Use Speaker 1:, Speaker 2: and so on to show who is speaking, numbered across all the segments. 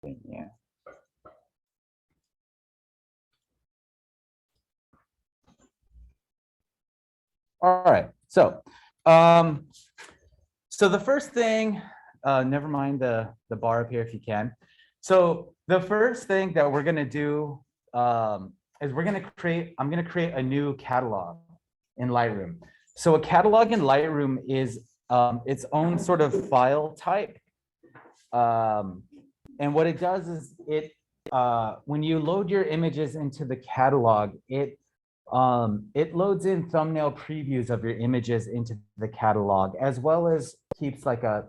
Speaker 1: Yeah. All right. So the first thing, never mind the bar up here if you can. So the first thing that we're gonna do is I'm gonna create a new catalog in Lightroom. So a catalog in Lightroom is its own sort of file type. And what it does is when you load your images into the catalog, it loads in thumbnail previews of your images into the catalog, as well as keeps like a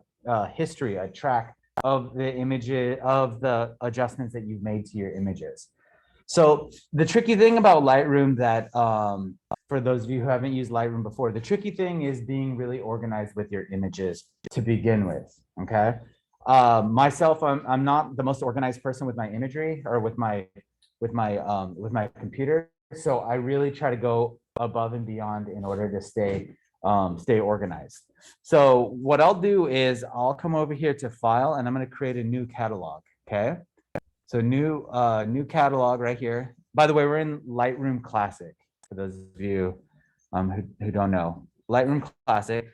Speaker 1: history, a track of the images, of the adjustments that you've made to your images. So the tricky thing about Lightroom that, for those of you who haven't used Lightroom before, the tricky thing is being really organized with your images to begin with, okay? Myself, I'm not the most organized person with my imagery or with my computer. So I really try to go above and beyond in order to stay organized. So what I'll do is I'll come over here to File, and I'm going to create a new catalog. Okay. So new catalog right here. By the way, we're in Lightroom Classic for those of you who don't know. Lightroom Classic.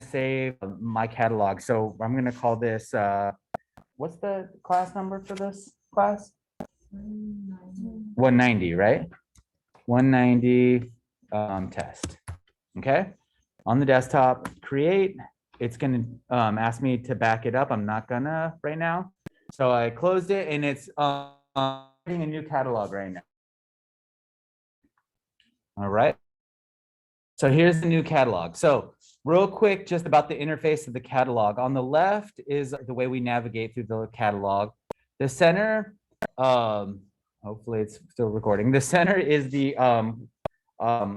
Speaker 1: Save my catalog. So I'm going to call this. What's the class number for this class? 190, right? 190 test. Okay. On the desktop, create. It's going to ask me to back it up. I'm not gonna right now. So I closed it, and it's creating a new catalog right now. All right. So here's the new catalog. So real quick, just about the interface of the catalog. On the left is the way we navigate through the catalog. The center, hopefully it's still recording. The center is the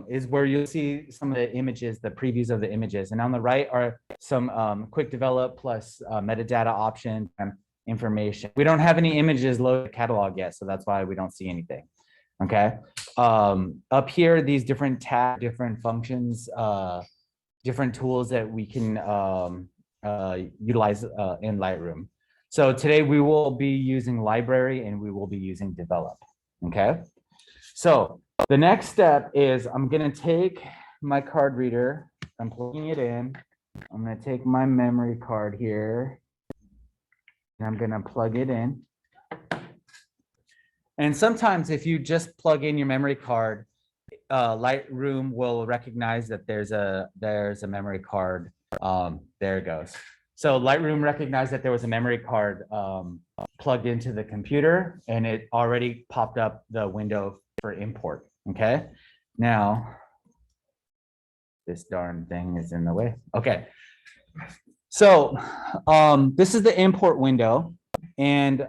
Speaker 1: is where you'll see some of the images, the previews of the images. And on the right are some quick develop plus metadata option and information. We don't have any images loaded catalog yet, so that's why we don't see anything. Okay. Up here, these different tabs, different functions, different tools that we can utilize in Lightroom. So today we will be using library and we will be using develop. Okay. So the next step is I'm going to take my card reader. I'm plugging it in. I'm going to take my memory card here and I'm going to plug it in. And sometimes if you just plug in your memory card, Lightroom will recognize that there's a memory card. There it goes. So Lightroom recognized that there was a memory card plugged into the computer, and it already popped up the window for import. Okay. Now, this darn thing is in the way. Okay. So this is the import window, and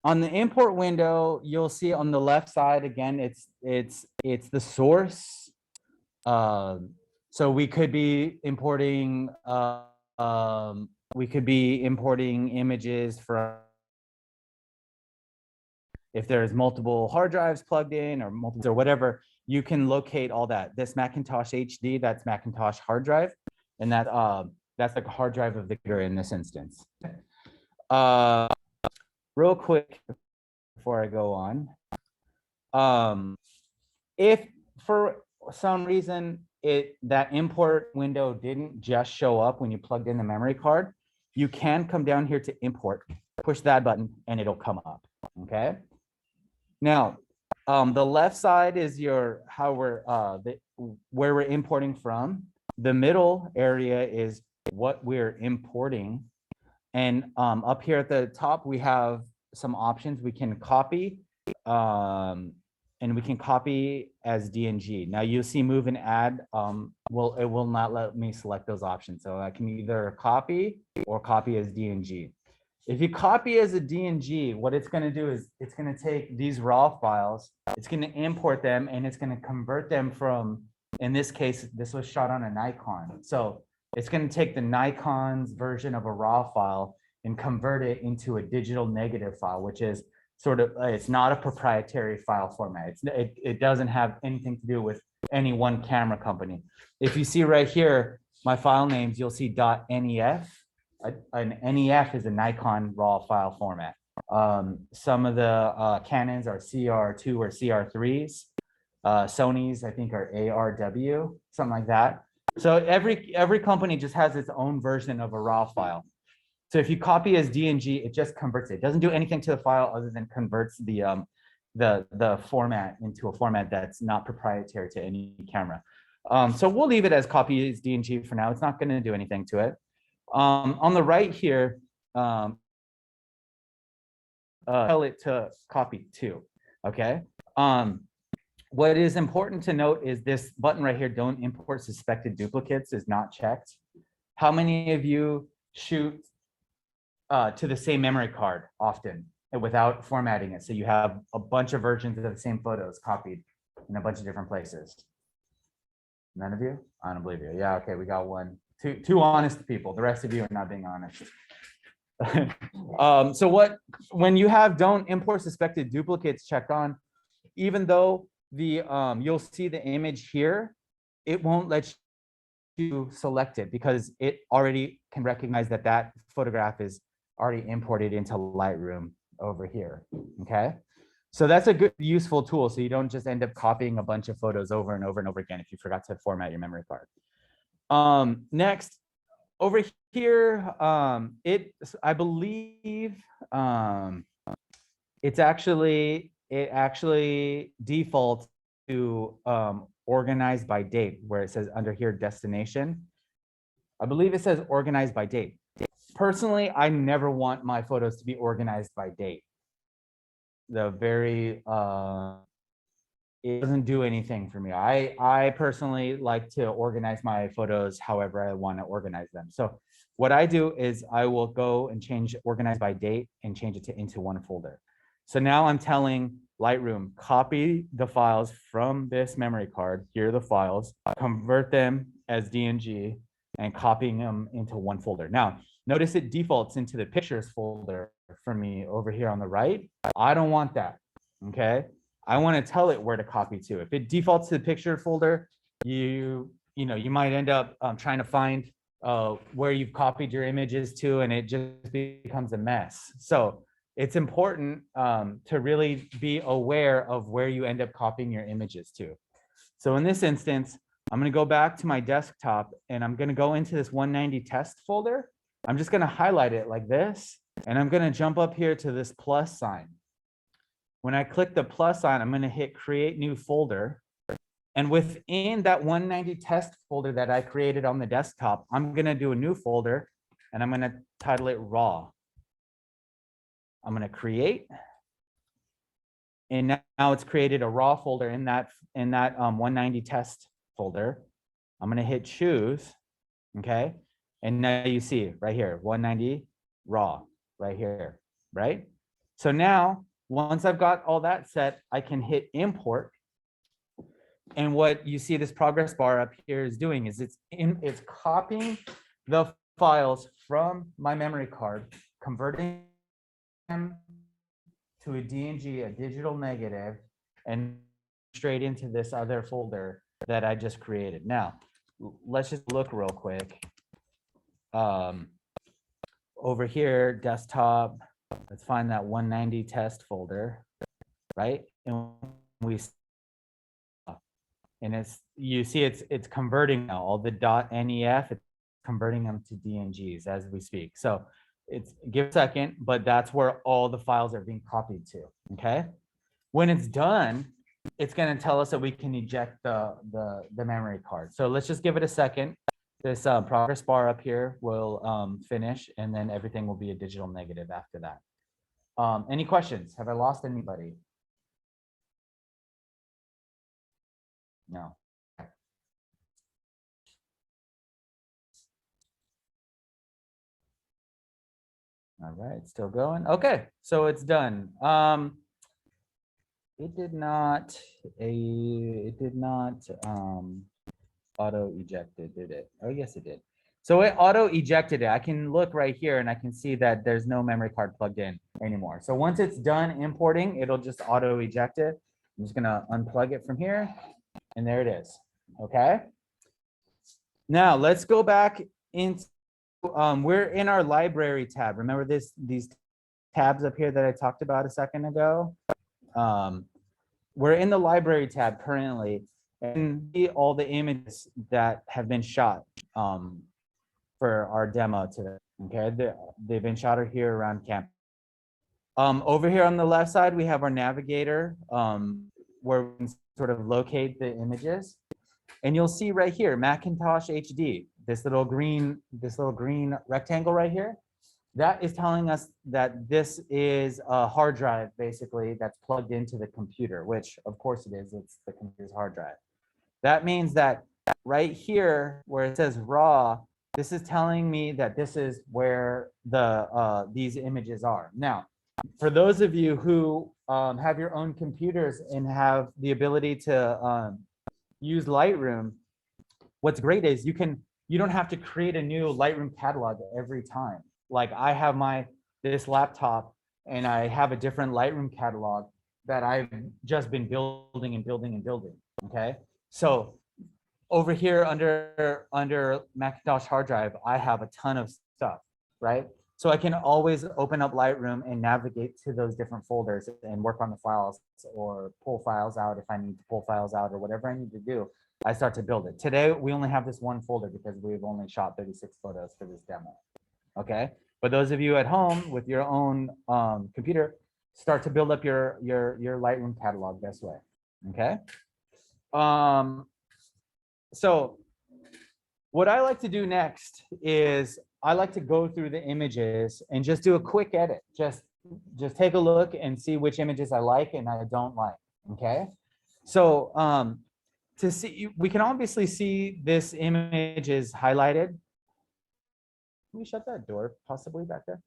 Speaker 1: on the import window, you'll see on the left side again, it's the source. So we could be importing images from, if there's multiple hard drives plugged in or multiple or whatever, you can locate all that. This Macintosh HD, that's Macintosh hard drive, and that's like a hard drive of the computer in this instance. Real quick before I go on, if for some reason that import window didn't just show up when you plugged in the memory card, you can come down here to import, push that button, and it'll come up. Okay. Now, the left side is where we're importing from. The middle area is what we're importing. And up here at the top, we have some options. We can copy, and we can copy as DNG. Now you'll see move and add. It will not let me select those options. So I can either copy or copy as DNG. If you copy as a DNG, what it's going to do is it's going to take these raw files, it's going to import them, and it's going to convert them from, in this case, this was shot on a Nikon. So it's going to take the Nikon's version of a raw file and convert it into a digital negative file, which is sort of, it's not a proprietary file format. It doesn't have anything to do with any one camera company. If you see right here, my file names, you'll see .nef. An NEF is a Nikon RAW file format. Some of the Canons are CR2 or CR3s. Sony's, I think, are ARW, something like that. So every company just has its own version of a RAW file. So if you copy as DNG, it just converts it. It doesn't do anything to the file other than converts the format into a format that's not proprietary to any camera. So we'll leave it as copy as DNG for now. It's not going to do anything to it. On the right here, tell it to copy to. Okay. What is important to note is this button right here, don't import suspected duplicates, is not checked. How many of you shoot to the same memory card often and without formatting it? So you have a bunch of versions of the same photos copied in a bunch of different places. None of you? I don't believe you. Yeah, okay, we got one. Two honest people. The rest of you are not being honest. So when you have don't import suspected duplicates checked on, even though the you'll see the image here, it won't let you select it because it already can recognize that that photograph is already imported into Lightroom over here. Okay, so that's a good useful tool, so you don't just end up copying a bunch of photos over and over and over again if you forgot to format your memory card. Next, over here, I believe it actually defaults to organized by date, where it says under here destination. I believe it says organized by date. Personally, I never want my photos to be organized by date. It doesn't do anything for me. I personally like to organize my photos however I want to organize them. So what I do is I will go and change organize by date and change it to into one folder. So now I'm telling Lightroom, copy the files from this memory card. Here are the files, convert them as DNG and copying them into one folder. Now, notice it defaults into the pictures folder for me over here on the right. I don't want that, okay? I want to tell it where to copy to. If it defaults to the picture folder, you might end up trying to find where you've copied your images to, and it just becomes a mess. So it's important to really be aware of where you end up copying your images to. So in this instance, I'm going to go back to my desktop and I'm going to go into this 190 test folder. I'm just going to highlight it like this, and I'm going to jump up here to this plus sign. When I click the plus sign, I'm going to hit create new folder. And within that 190 test folder that I created on the desktop, I'm going to do a new folder and I'm going to title it raw. I'm going to create. And now it's created a raw folder in that 190 test folder. I'm going to hit choose. Okay. And now you see right here, 190 raw right here, right? So now, once I've got all that set, I can hit import. And what you see this progress bar up here is doing is it's copying the files from my memory card, converting them to a DNG, a digital negative, and straight into this other folder that I just created. Now, let's just look real quick. Over here, desktop, let's find that 190 test folder, right? And you see it's converting now all the .nef, it's converting them to DNGs as we speak. So give a second, but that's where all the files are being copied to. Okay. When it's done, it's going to tell us that we can eject the memory card. So let's just give it a second. This progress bar up here will finish, and then everything will be a digital negative after that. Any questions? Have I lost anybody? No. All right, still going. Okay, so it's done. It did not auto ejected, did it? Oh, yes, it did. So it auto ejected it. I can look right here and I can see that there's no memory card plugged in anymore. So once it's done importing, it'll just auto eject it. I'm just gonna unplug it from here, and there it is. Okay. Now let's go back into, we're in our library tab. Remember these tabs up here that I talked about a second ago? We're in the library tab currently, and see all the images that have been shot for our demo today. Okay, they've been shot here around camp. Over here on the left side, we have our navigator, where we can sort of locate the images. And you'll see right here, Macintosh HD, this little green rectangle right here. That is telling us that this is a hard drive, basically, that's plugged into the computer, which of course it is, it's the computer's hard drive. That means that right here, where it says raw, this is telling me that this is where these images are. Now, for those of you who have your own computers and have the ability to use Lightroom, what's great is you don't have to create a new Lightroom catalog every time. Like I have this laptop and I have a different Lightroom catalog that I've just been building and building and building. Okay, so over here under Macintosh hard drive, I have a ton of stuff, right? So I can always open up Lightroom and navigate to those different folders and work on the files or pull files out if I need to pull files out or whatever I need to do. I start to build it. Today, we only have this one folder because we've only shot 36 photos for this demo, okay? But those of you at home with your own computer, start to build up your Lightroom catalog this way, okay? So what I like to do next is I like to go through the images and just do a quick edit. Just take a look and see which images I like and I don't like, okay? So to see, we can obviously see this image is highlighted. Can we shut that door possibly back there?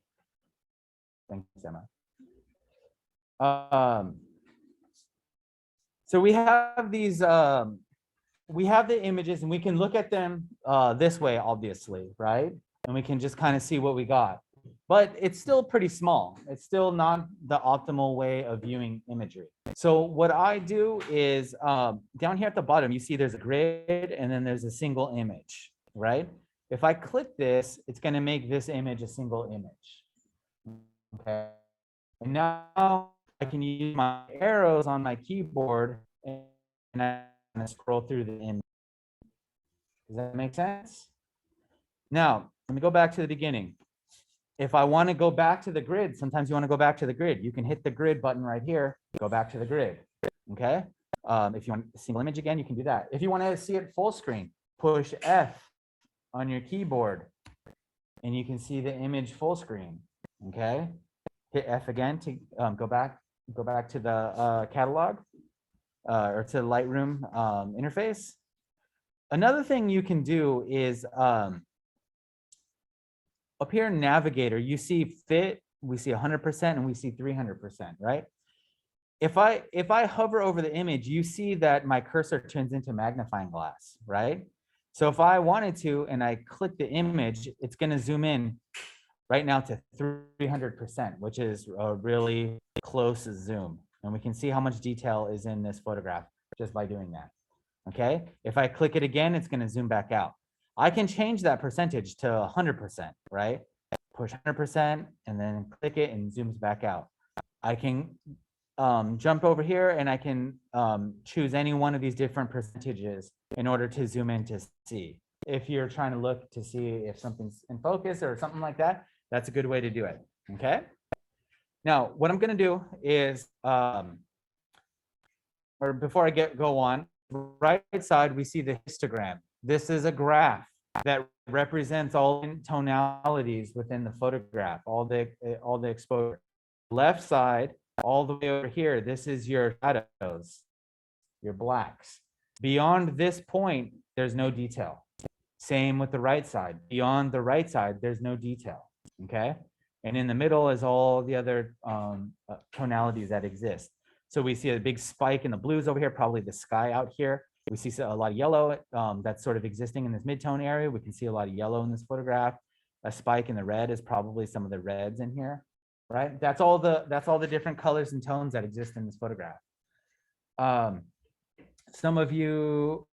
Speaker 1: Thanks, Emma. So we have these, we have the images and we can look at them this way, obviously, right? And we can just kind of see what we got. But it's still pretty small. It's still not the optimal way of viewing imagery. So what I do is down here at the bottom, you see there's a grid and then there's a single image, right? If I click this, it's going to make this image a single image. Okay. And now I can use my arrows on my keyboard and I scroll through the image. Does that make sense? Now, let me go back to the beginning. If I want to go back to the grid, sometimes you want to go back to the grid. You can hit the grid button right here, go back to the grid, okay? If you want a single image again, you can do that. If you want to see it full screen, push F on your keyboard and you can see the image full screen, okay? Hit F again to go back to the catalog or to the Lightroom interface. Another thing you can do is up here in Navigator, you see fit, we see 100% and we see 300%, right? If I hover over the image, you see that my cursor turns into magnifying glass, right? So if I wanted to and I click the image, it's going to zoom in right now to 300%, which is a really close zoom. And we can see how much detail is in this photograph just by doing that. Okay, if I click it again, it's going to zoom back out. I can change that percentage to 100%, right? Push 100% and then click it and zooms back out. I can jump over here and I can choose any one of these different percentages in order to zoom in to see. If you're trying to look to see if something's in focus or something like that, that's a good way to do it, okay? Now, what I'm going to do is, or before I go on, right side, we see the histogram. This is a graph that represents all tonalities within the photograph, all the exposure. Left side, all the way over here, this is your shadows, your blacks. Beyond this point, there's no detail. Same with the right side. Beyond the right side, there's no detail, okay? And in the middle is all the other tonalities that exist. So we see a big spike in the blues over here, probably the sky out here. We see a lot of yellow that's sort of existing in this mid-tone area. We can see a lot of yellow in this photograph. A spike in the red is probably some of the reds in here, right? That's all the different colors and tones that exist in this photograph. Some of you,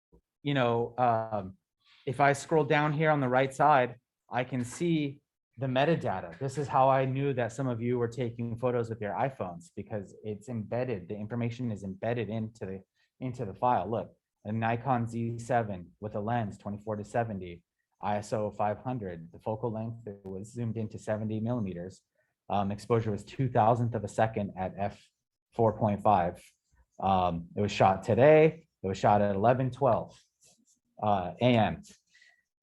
Speaker 1: if I scroll down here on the right side, I can see the metadata. This is how I knew that some of you were taking photos with your iPhones, because it's embedded. The information is embedded into the file. Look, a Nikon Z7 with a lens 24-70, ISO 500. The focal length, it was zoomed into 70 millimeters. Exposure was 2,000th of a second at f4.5. It was shot today. It was shot at 11:12 a.m.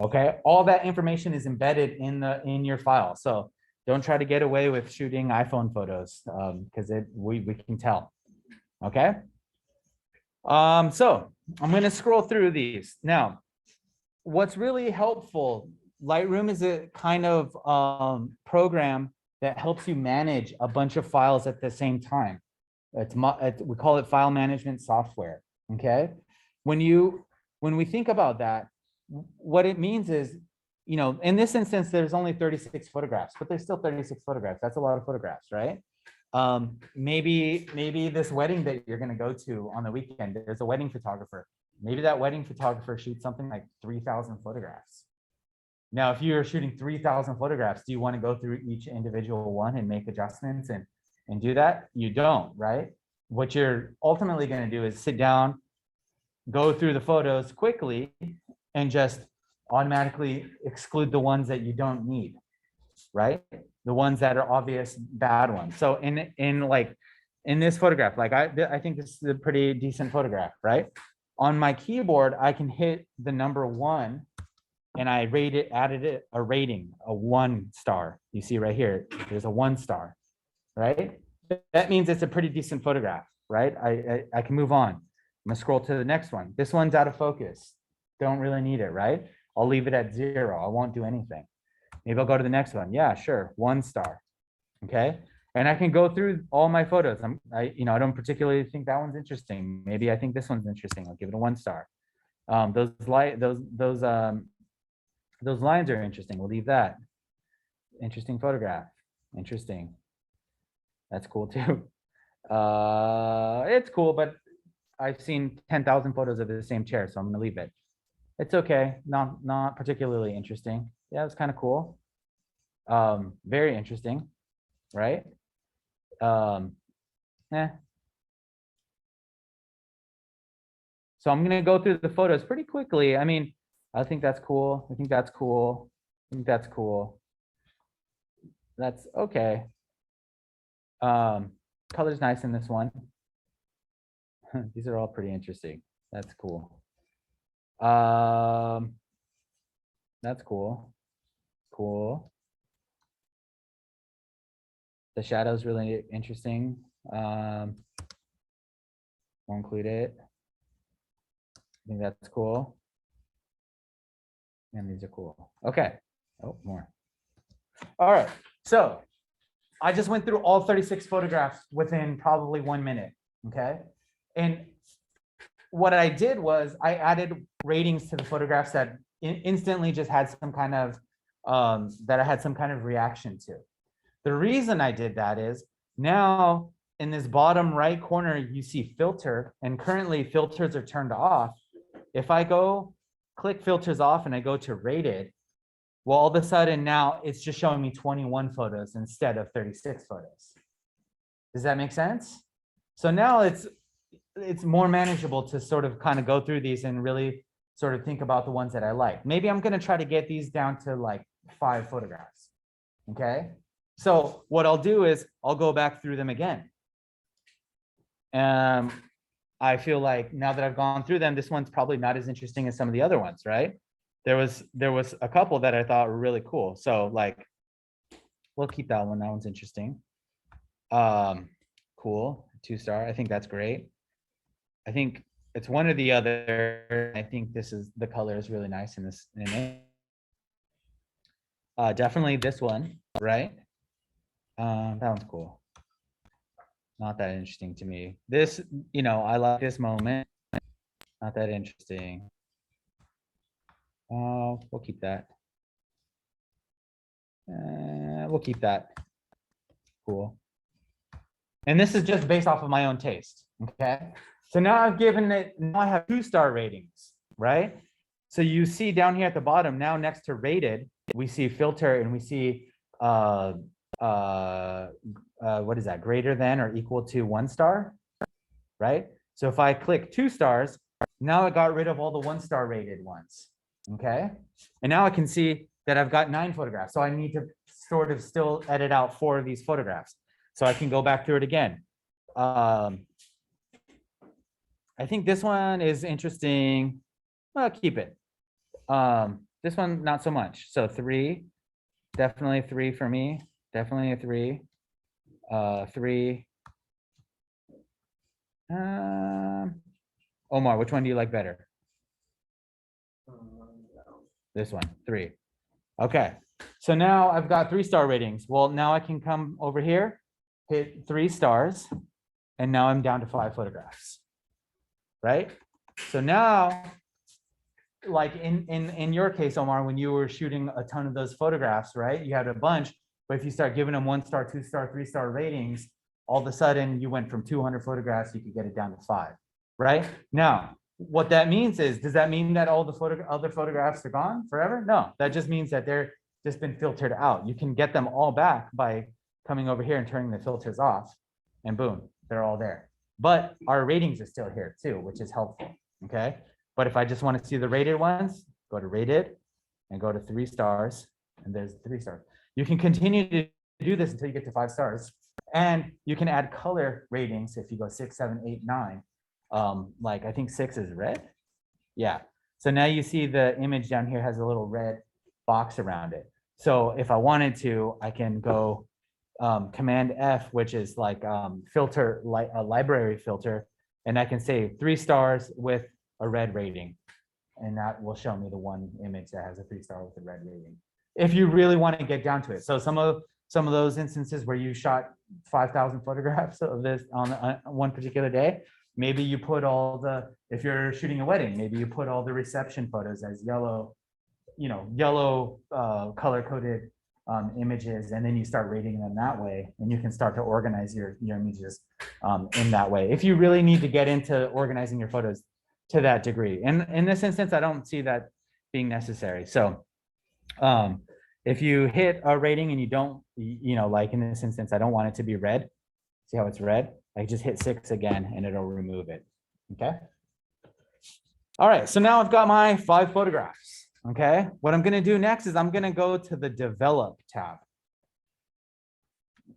Speaker 1: Okay, all that information is embedded in your file. So don't try to get away with shooting iPhone photos, because we can tell. Okay. So I'm going to scroll through these now. What's really helpful, Lightroom is a kind of program that helps you manage a bunch of files at the same time. We call it file management software. Okay, when we think about that, what it means is, you know, in this instance, there's only 36 photographs, but there's still 36 photographs. That's a lot of photographs, right? Maybe this wedding that you're going to go to on the weekend, there's a wedding photographer. Maybe that wedding photographer shoots something like 3,000 photographs. Now, if you're shooting 3,000 photographs, do you want to go through each individual one and make adjustments and do that? You don't, right? What you're ultimately going to do is sit down, go through the photos quickly, and just automatically exclude the ones that you don't need, right? The ones that are obvious bad ones. So in this photograph, like I think this is a pretty decent photograph, right? On my keyboard, I can hit the number 1 and I added it a rating, a 1 star. You see right here, there's a 1 star, right? That means it's a pretty decent photograph, right? I can move on. I'm gonna scroll to the next one. This one's out of focus. Don't really need it, right? I'll leave it at 0. I won't do anything. Maybe I'll go to the next one. Yeah, sure, 1 star. Okay. And I can go through all my photos. I don't particularly think that one's interesting. Maybe I think this one's interesting. I'll give it a 1 star. Those lines are interesting. We'll leave that. Interesting photograph. Interesting. That's cool too. It's cool, but I've seen 10,000 photos of the same chair, so I'm gonna leave it. It's okay. Not particularly interesting. Yeah, it's kind of cool. Very interesting, right? So I'm gonna go through the photos pretty quickly. I mean, I think that's cool. I think that's cool. I think that's cool. That's okay. Color's nice in this one. These are all pretty interesting. That's cool. That's cool. Cool. The shadow's really interesting. Won't include it. I think that's cool. And these are cool. Okay. Oh, more. All right. So I just went through all 36 photographs within probably 1 minute. Okay. And what I did was I added ratings to the photographs that instantly just had some kind of that I had some kind of reaction to. The reason I did that is now in this bottom right corner, you see filter, and currently filters are turned off. If I go click filters off and I go to rated, well, all of a sudden now it's just showing me 21 photos instead of 36 photos. Does that make sense? So now it's more manageable to sort of kind of go through these and really sort of think about the ones that I like. Maybe I'm going to try to get these down to like 5 photographs. Okay. So what I'll do is I'll go back through them again. I feel like now that I've gone through them, this one's probably not as interesting as some of the other ones, right? There was a couple that I thought were really cool. So like, we'll keep that one. That one's interesting. Cool. 2 star. I think that's great. I think it's one or the other. I think the color is really nice in this image. Definitely this one, right? That one's cool. Not that interesting to me. This, I like this moment. Not that interesting. We'll keep that. We'll keep that. Cool. And this is just based off of my own taste. Okay. So now I've given it, now I have 2 star ratings, right? So you see down here at the bottom, now next to rated, we see filter and we see what is that, greater than or equal to 1 star, right? So if I click 2 stars, now it got rid of all the 1 star rated ones, okay? And now I can see that I've got 9 photographs. So I need to sort of still edit out 4 of these photographs. So I can go back through it again. I think this one is interesting. I'll keep it. This one, not so much. So 3, definitely 3 for me. Definitely a 3. 3. Omar, which one do you like better? This one, 3. Okay, so now I've got 3-star ratings. Well, now I can come over here, hit 3 stars, and now I'm down to 5 photographs, right? So now, like in your case, Omar, when you were shooting a ton of those photographs, right? You had a bunch, but if you start giving them 1 star, 2 star, 3-star ratings, all of a sudden you went from 200 photographs, you could get it down to 5, right? Now, what that means is, does that mean that all the other photographs are gone forever? No, that just means that they're just been filtered out. You can get them all back by coming over here and turning the filters off, and boom, they're all there. But our ratings are still here too, which is helpful, okay? But if I just want to see the rated ones, go to rated and go to 3 stars, and there's 3 stars. You can continue to do this until you get to 5 stars. And you can add color ratings if you go 6, 7, 8, 9. Like I think 6 is red. Yeah. So now you see the image down here has a little red box around it. So if I wanted to, I can go Command F, which is like filter, like a library filter, and I can say 3 stars with a red rating, and that will show me the one image that has a 3-star with a red rating. If you really want to get down to it. So some of those instances where you shot 5,000 photographs of this on one particular day, maybe you put all the, if you're shooting a wedding, maybe you put all the reception photos as yellow, yellow color-coded images, and then you start rating them that way, and you can start to organize your images in that way. If you really need to get into organizing your photos to that degree. And in this instance, I don't see that being necessary. So if you hit a rating and you don't, like in this instance, I don't want it to be red. See how it's red? I just hit 6 again and it'll remove it. Okay. All right. So now I've got my 5 photographs. Okay. What I'm going to do next is I'm going to go to the develop tab.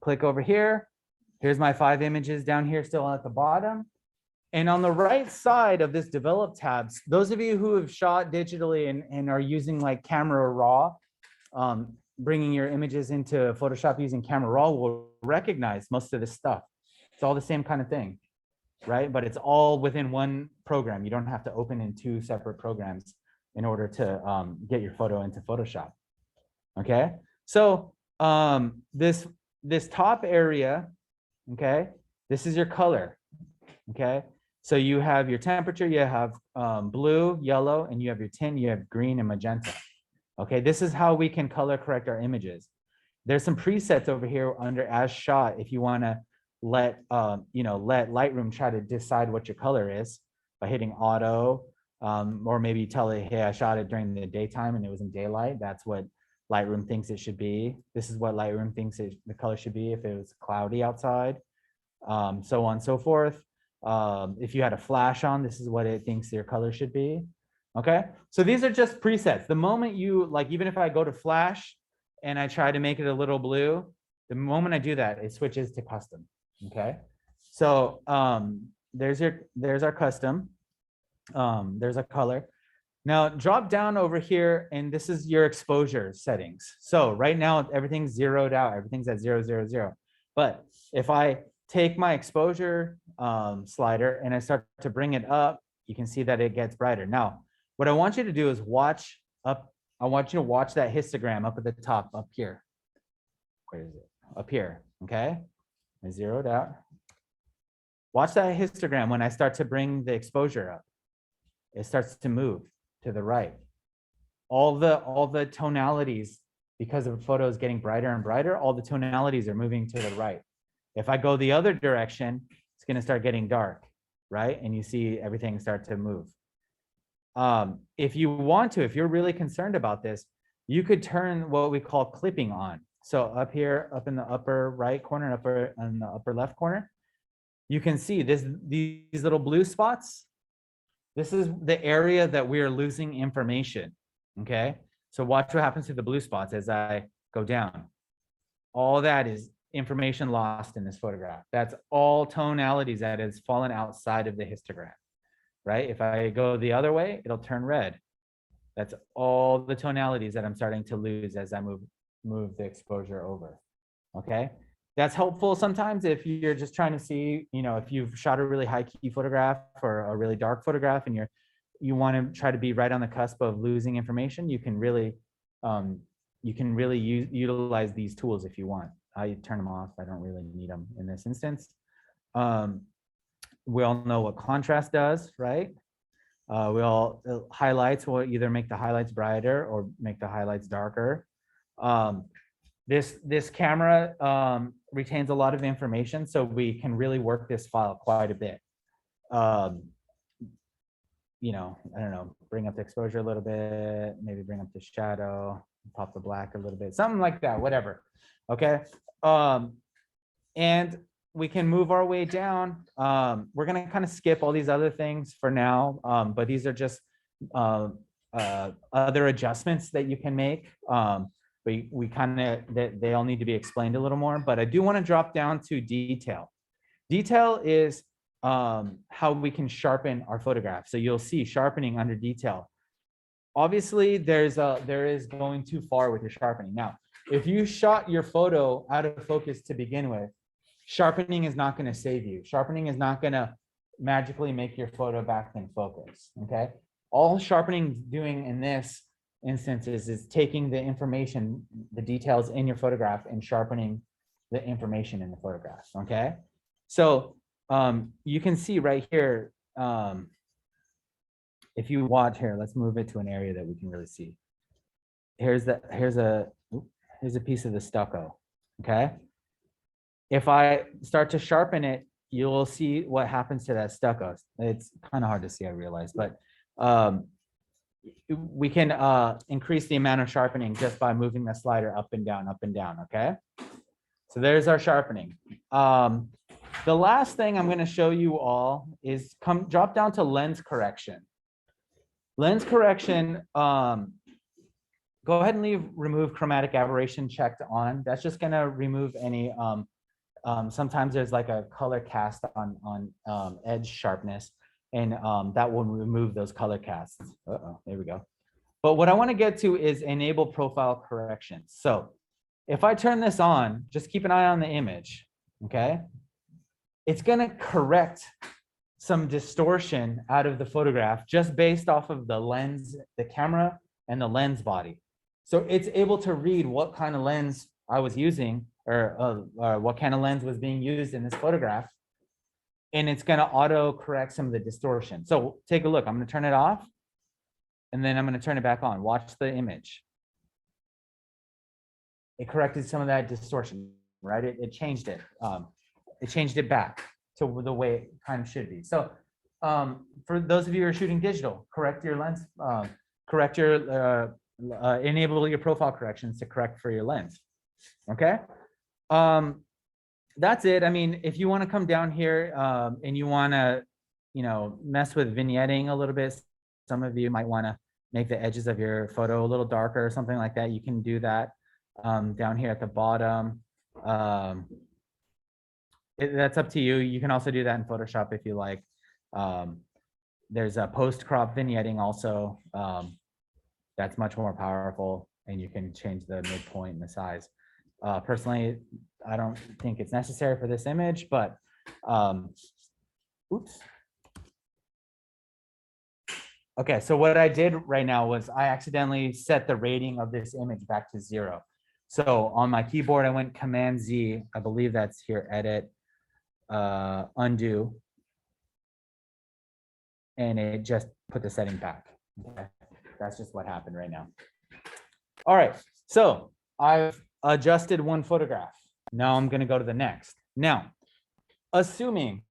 Speaker 1: Click over here. Here's my 5 images down here still at the bottom. And on the right side of this develop tabs, those of you who have shot digitally and are using like Camera Raw, bringing your images into Photoshop using Camera Raw will recognize most of this stuff. It's all the same kind of thing, right? But it's all within one program. You don't have to open in 2 separate programs in order to get your photo into Photoshop. Okay, so this top area, okay, this is your color. Okay, so you have your temperature, you have blue, yellow, and you have your tint, you have green and magenta. Okay, this is how we can color correct our images. There's some presets over here under as shot if you want to let let Lightroom try to decide what your color is by hitting auto, or maybe tell it, hey, I shot it during the daytime and it was in daylight. That's what Lightroom thinks it should be. This is what Lightroom thinks the color should be if it was cloudy outside, so on and so forth. If you had a flash on, this is what it thinks your color should be. Okay, so these are just presets. The moment you, like, even if I go to flash and I try to make it a little blue, the moment I do that, it switches to custom. Okay, so there's our custom. There's a color. Now drop down over here, and this is your exposure settings. So right now everything's zeroed out. Everything's at 0, 0, 0. But if I take my exposure slider and I start to bring it up, you can see that it gets brighter. Now, what I want you to do is watch up. I want you to watch that histogram up at the top, up here. Where is it? Up here, okay? I zeroed out. Watch that histogram when I start to bring the exposure up. It starts to move to the right. All the tonalities, because the photo is getting brighter and brighter, all the tonalities are moving to the right. If I go the other direction, it's going to start getting dark, right? And you see everything start to move. If you want to, if you're really concerned about this, you could turn what we call clipping on. So up here, up in the upper right corner, upper and the upper left corner, you can see these little blue spots. This is the area that we are losing information. Okay. So watch what happens to the blue spots as I go down. All that is information lost in this photograph. That's all tonalities that has fallen outside of the histogram, right? If I go the other way, it'll turn red. That's all the tonalities that I'm starting to lose as I move the exposure over. Okay. That's helpful sometimes if you're just trying to see, if you've shot a really high key photograph or a really dark photograph and you want to try to be right on the cusp of losing information, you can really utilize these tools if you want. I turn them off. I don't really need them in this instance. We all know what contrast does, right? Highlights will either make the highlights brighter or make the highlights darker. This camera retains a lot of information, so we can really work this file quite a bit. I don't know, bring up the exposure a little bit, maybe bring up the shadow, pop the black a little bit, something like that, whatever. Okay. And we can move our way down. We're going to kind of skip all these other things for now, but these are just other adjustments that you can make. We kind of, they all need to be explained a little more, but I do want to drop down to detail. Detail is how we can sharpen our photograph. So you'll see sharpening under detail. Obviously, there is going too far with your sharpening. Now, if you shot your photo out of focus to begin with, sharpening is not going to save you. Sharpening is not going to magically make your photo back in focus. Okay. All sharpening doing in this instance is taking the information, the details in your photograph and sharpening the information in the photograph. Okay. So you can see right here, if you watch here, let's move it to an area that we can really see. Here's a piece of the stucco. Okay. If I start to sharpen it, you'll see what happens to that stucco. It's kind of hard to see, I realize, but we can increase the amount of sharpening just by moving the slider up and down, okay? So there's our sharpening. The last thing I'm gonna show you all is drop down to lens correction. Lens correction, go ahead and remove chromatic aberration checked on. That's just gonna remove any, sometimes there's like a color cast on edge sharpness, and that will remove those color casts. There we go. But what I want to get to is enable profile correction. So if I turn this on, just keep an eye on the image, okay? It's going to correct some distortion out of the photograph just based off of the lens, the camera, and the lens body. So it's able to read what kind of lens I was using, or what kind of lens was being used in this photograph, and it's going to auto correct some of the distortion. So take a look. I'm going to turn it off, and then I'm going to turn it back on. Watch the image. It corrected some of that distortion, right? It changed it. It changed it back to the way it kind of should be. So for those of you who are shooting digital, correct your lens, enable your profile corrections to correct for your lens. Okay. That's it. I mean, if you want to come down here and you want to, mess with vignetting a little bit, some of you might want to make the edges of your photo a little darker or something like that. You can do that down here at the bottom. That's up to you. You can also do that in Photoshop if you like. There's a post-crop vignetting also. That's much more powerful, and you can change the midpoint and the size. Personally, I don't think it's necessary for this image, but oops. Okay, so what I did right now was I accidentally set the rating of this image back to 0. So on my keyboard, I went Command Z. I believe that's here, edit, undo, and it just put the setting back. Okay, that's just what happened right now. All right, so I've adjusted one photograph. Now I'm going to go to the next. Now, assuming,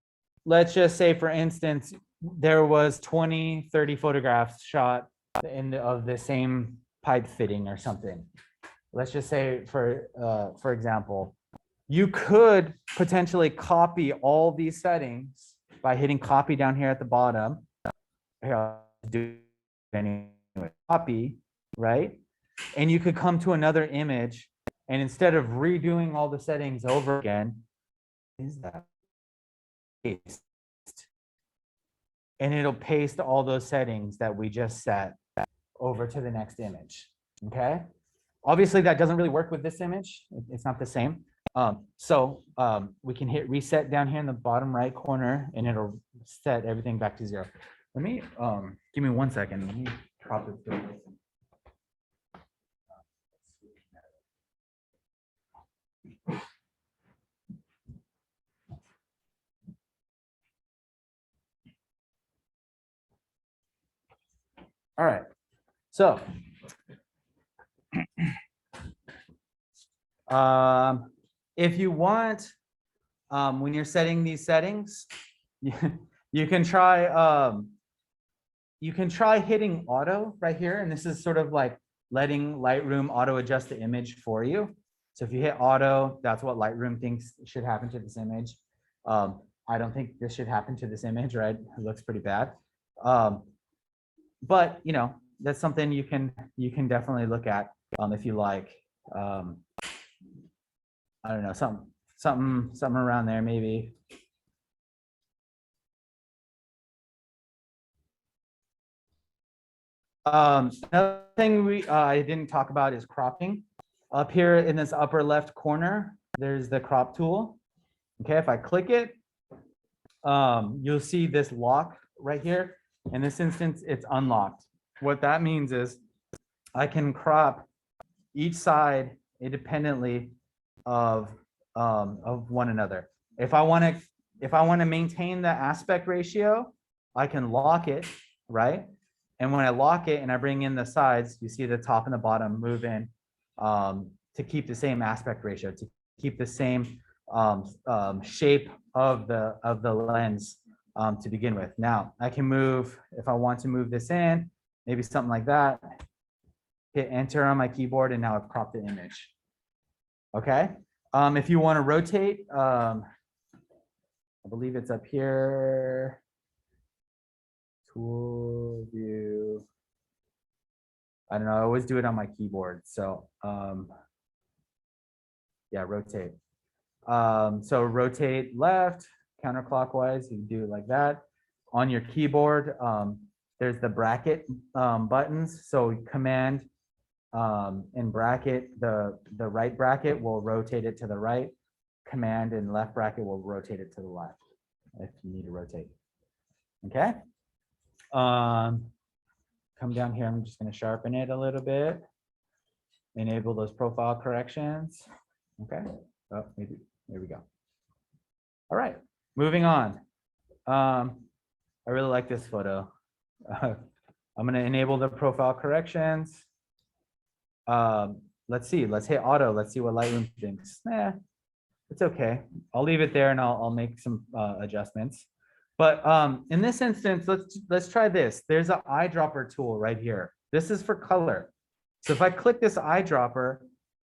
Speaker 1: let's just say, for instance, there was 20, 30 photographs shot of the same pipe fitting or something. Let's just say for example, you could potentially copy all these settings by hitting copy down here at the bottom. Here, I'll do it anyway, copy, right? And you could come to another image, and instead of redoing all the settings over again, is that paste? And it'll paste all those settings that we just set over to the next image, okay? Obviously, that doesn't really work with this image. It's not the same. We can hit reset down here in the bottom right corner, and it'll set everything back to 0. Let me, give me 1 second. Let me drop this through. All right, so if you want, when you're setting these settings, you can try hitting auto right here, and this is sort of like letting Lightroom auto adjust the image for you. So if you hit auto, that's what Lightroom thinks should happen to this image. I don't think this should happen to this image, right? It looks pretty bad. But you know, that's something you can definitely look at if you like. I don't know, something around there maybe. Another thing I didn't talk about is cropping. Up here in this upper left corner, there's the crop tool. Okay, if I click it, you'll see this lock right here. In this instance, it's unlocked. What that means is I can crop each side independently of one another. If I want to maintain the aspect ratio, I can lock it, right? And when I lock it and I bring in the sides, you see the top and the bottom move in to keep the same aspect ratio, to keep the same shape of the lens to begin with. Now I can move, if I want to move this in, maybe something like that, hit enter on my keyboard, and now I've cropped the image. Okay. If you want to rotate, I believe it's up here. Tool view. I don't know. I always do it on my keyboard. So yeah, rotate. So rotate left, counterclockwise. You can do it like that. On your keyboard, there's the bracket buttons. So command and bracket, the right bracket will rotate it to the right. Command and left bracket will rotate it to the left if you need to rotate. Okay. Come down here. I'm just going to sharpen it a little bit. Enable those profile corrections. Okay. Oh, maybe there we go. All right. Moving on. I really like this photo. I'm going to enable the profile corrections. Let's see. Let's hit auto. Let's see what Lightroom thinks. It's okay. I'll leave it there and I'll make some adjustments. But in this instance, let's try this. There's an eyedropper tool right here. This is for color. So if I click this eyedropper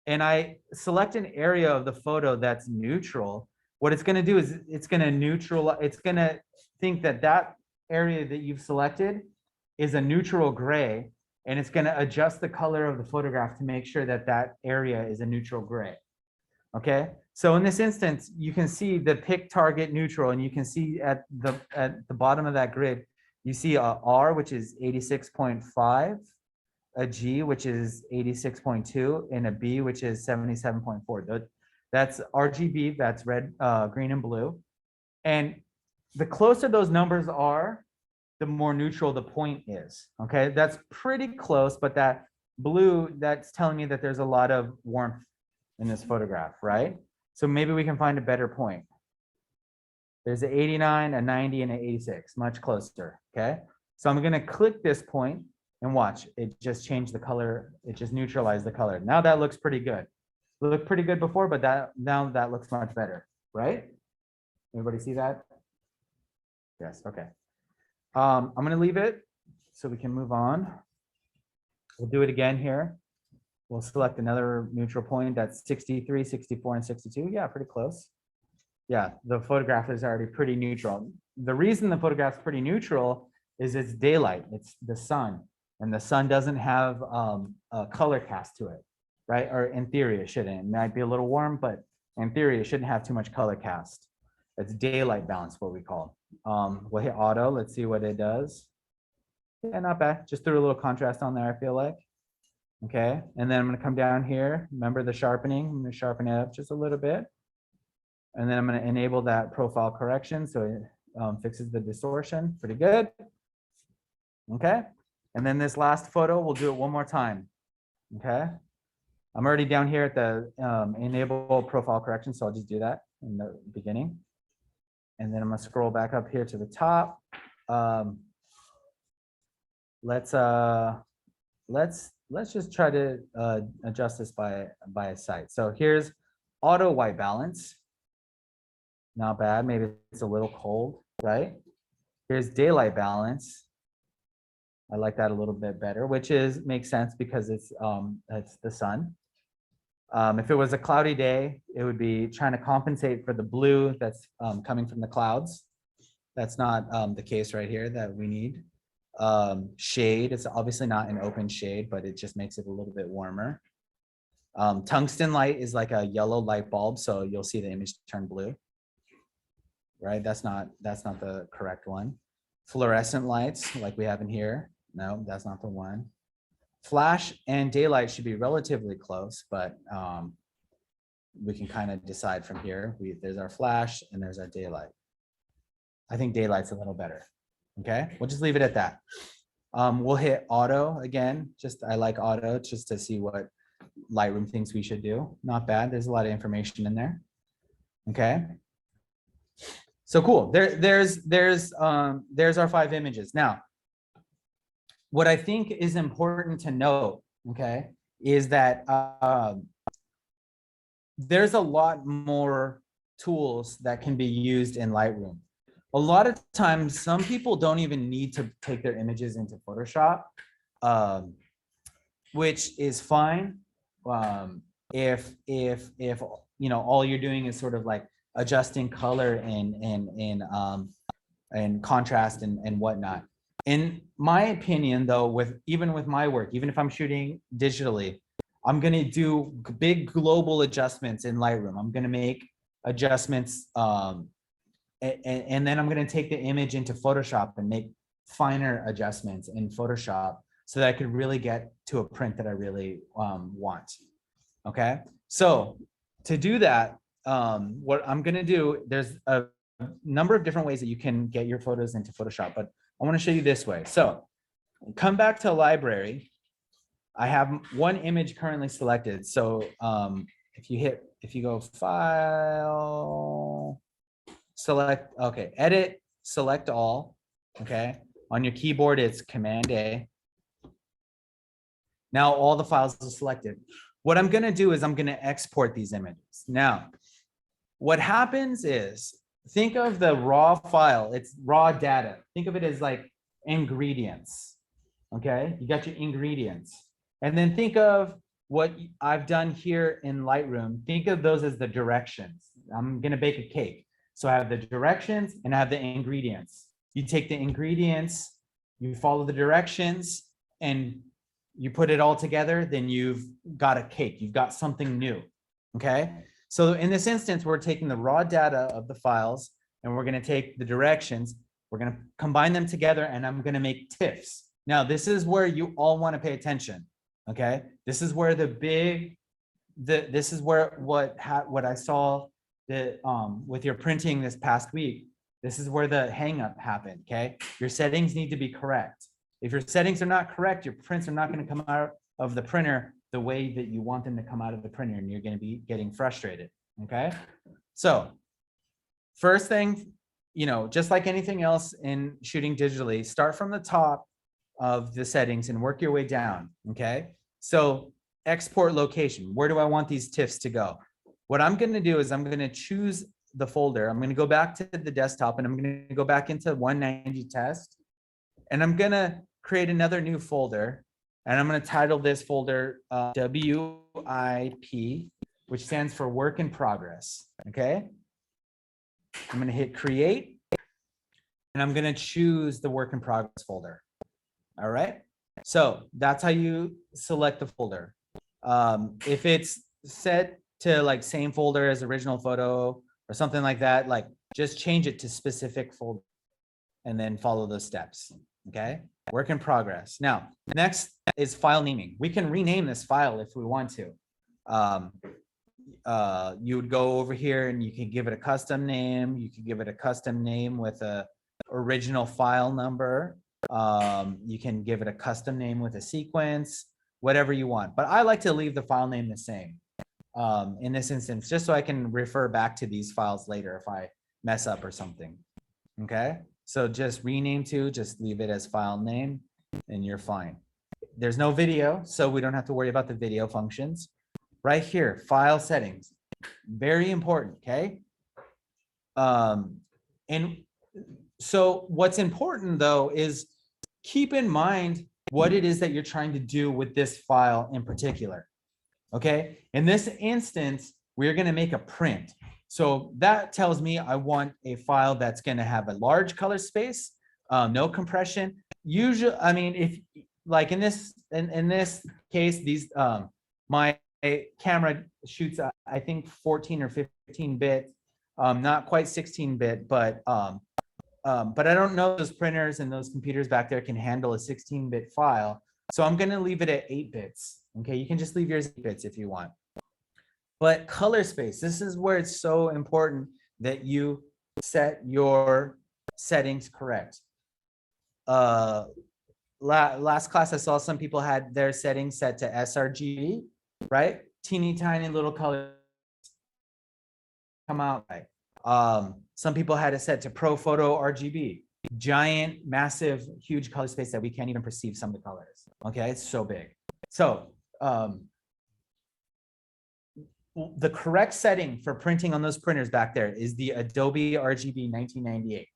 Speaker 1: and I select an area of the photo that's neutral, what it's going to do is it's going to think that that area that you've selected is a neutral gray, and it's going to adjust the color of the photograph to make sure that that area is a neutral gray. Okay, so in this instance, you can see the pick target neutral, and you can see at the bottom of that grid, you see a R, which is 86.5, a G, which is 86.2, and a B, which is 77.4. That's RGB, that's red, green, and blue. And the closer those numbers are, the more neutral the point is. Okay, that's pretty close, but that blue, that's telling me that there's a lot of warmth in this photograph, right? So maybe we can find a better point. There's an 89, a 90, and an 86, much closer, okay? So I'm gonna click this point and watch, it just changed the color, it just neutralized the color. Now that looks pretty good. It looked pretty good before, but now that looks much better, right? Everybody see that? Yes, okay. I'm gonna leave it so we can move on. We'll do it again here. We'll select another neutral point that's 63, 64, and 62. Yeah, pretty close. Yeah, the photograph is already pretty neutral. The reason the photograph's pretty neutral is it's daylight, it's the sun, and the sun doesn't have a color cast to it, right? Or in theory, it shouldn't. It might be a little warm, but in theory, it shouldn't have too much color cast. It's daylight balance, what we call. We'll hit auto. Let's see what it does. Yeah, not bad. Just threw a little contrast on there, I feel like. Okay, and then I'm gonna come down here. Remember the sharpening? I'm gonna sharpen it up just a little bit. And then I'm gonna enable that profile correction so it fixes the distortion. Pretty good. Okay, and then this last photo, we'll do it one more time. Okay, I'm already down here at the enable profile correction, so I'll just do that in the beginning. And then I'm gonna scroll back up here to the top. Let's just try to adjust this by a site. So here's auto white balance. Not bad. Maybe it's a little cold, right? Here's daylight balance. I like that a little bit better, which makes sense because it's the sun. If it was a cloudy day, it would be trying to compensate for the blue that's coming from the clouds. That's not the case right here that we need. Shade, it's obviously not an open shade, but it just makes it a little bit warmer. Tungsten light is like a yellow light bulb, so you'll see the image turn blue. Right, that's not the correct one. Fluorescent lights like we have in here. No, that's not the one. Flash and daylight should be relatively close, but we can kind of decide from here. There's our flash and there's our daylight. I think daylight's a little better. Okay, we'll just leave it at that. We'll hit auto again. I like auto just to see what Lightroom thinks we should do. Not bad. There's a lot of information in there. Okay. So cool. There's our 5 images. Now, what I think is important to note, okay, is that there's a lot more tools that can be used in Lightroom. A lot of times, some people don't even need to take their images into Photoshop, which is fine. If you know all you're doing is sort of like adjusting color and contrast and whatnot. In my opinion, though, even with my work, even if I'm shooting digitally, I'm going to do big global adjustments in Lightroom. I'm going to make adjustments, and then I'm going to take the image into Photoshop and make finer adjustments in Photoshop so that I could really get to a print that I really want. Okay, so to do that, what I'm going to do, there's a number of different ways that you can get your photos into Photoshop, but I want to show you this way. So come back to library. I have one image currently selected. So if you go file, select, okay, edit, select all, okay. On your keyboard, it's Command A. Now all the files are selected. What I'm going to do is I'm going to export these images. Now, what happens is, think of the raw file, it's raw data. Think of it as like ingredients, okay? You got your ingredients. And then think of what I've done here in Lightroom. Think of those as the directions. I'm gonna bake a cake. So I have the directions and I have the ingredients. You take the ingredients, you follow the directions, and you put it all together, then you've got a cake. You've got something new, okay? So in this instance, we're taking the raw data of the files and we're going to take the directions. We're going to combine them together and I'm going to make TIFFs. Now, this is where you all want to pay attention. Okay. This is where this is where what I saw with your printing this past week. This is where the hang up happened. Okay. Your settings need to be correct. If your settings are not correct, your prints are not going to come out of the printer the way that you want them to come out of the printer, and you're going to be getting frustrated. Okay. So first thing, just like anything else in shooting digitally, start from the top of the settings and work your way down. Okay. So export location. Where do I want these TIFFs to go? What I'm going to do is I'm going to choose the folder. I'm going to go back to the desktop and I'm going to go back into 190 test. And I'm gonna create another new folder, and I'm gonna title this folder WIP, which stands for work in progress. Okay. I'm gonna hit create, and I'm gonna choose the work in progress folder. All right. So that's how you select the folder. If it's set to like same folder as original photo or something like that, like just change it to specific folder and then follow those steps. Okay. Work in progress. Now, next is file naming. We can rename this file if we want to. You would go over here and you can give it a custom name. You can give it a custom name with a original file number. You can give it a custom name with a sequence, whatever you want. But I like to leave the file name the same in this instance, just so I can refer back to these files later if I mess up or something. Okay, so just rename to, just leave it as file name and you're fine. There's no video, so we don't have to worry about the video functions. Right here, file settings, very important, okay? And so what's important though is keep in mind what it is that you're trying to do with this file in particular, okay? In this instance, we're gonna make a print. So that tells me I want a file that's gonna have a large color space, no compression. Usually, I mean, if like in this case, these my camera shoots, I think 14 or 15 bit, not quite 16-bit, but I don't know those printers and those computers back there can handle a 16-bit file. So I'm gonna leave it at 8 bits. Okay, you can just leave yours 8 bits if you want. But color space, this is where it's so important that you set your settings correct. Last class I saw some people had their settings set to sRGB, right? Teeny tiny little color come out right. Some people had it set to ProPhoto RGB, giant, massive, huge color space that we can't even perceive some of the colors. Okay, it's so big. So the correct setting for printing on those printers back there is the Adobe RGB 1998.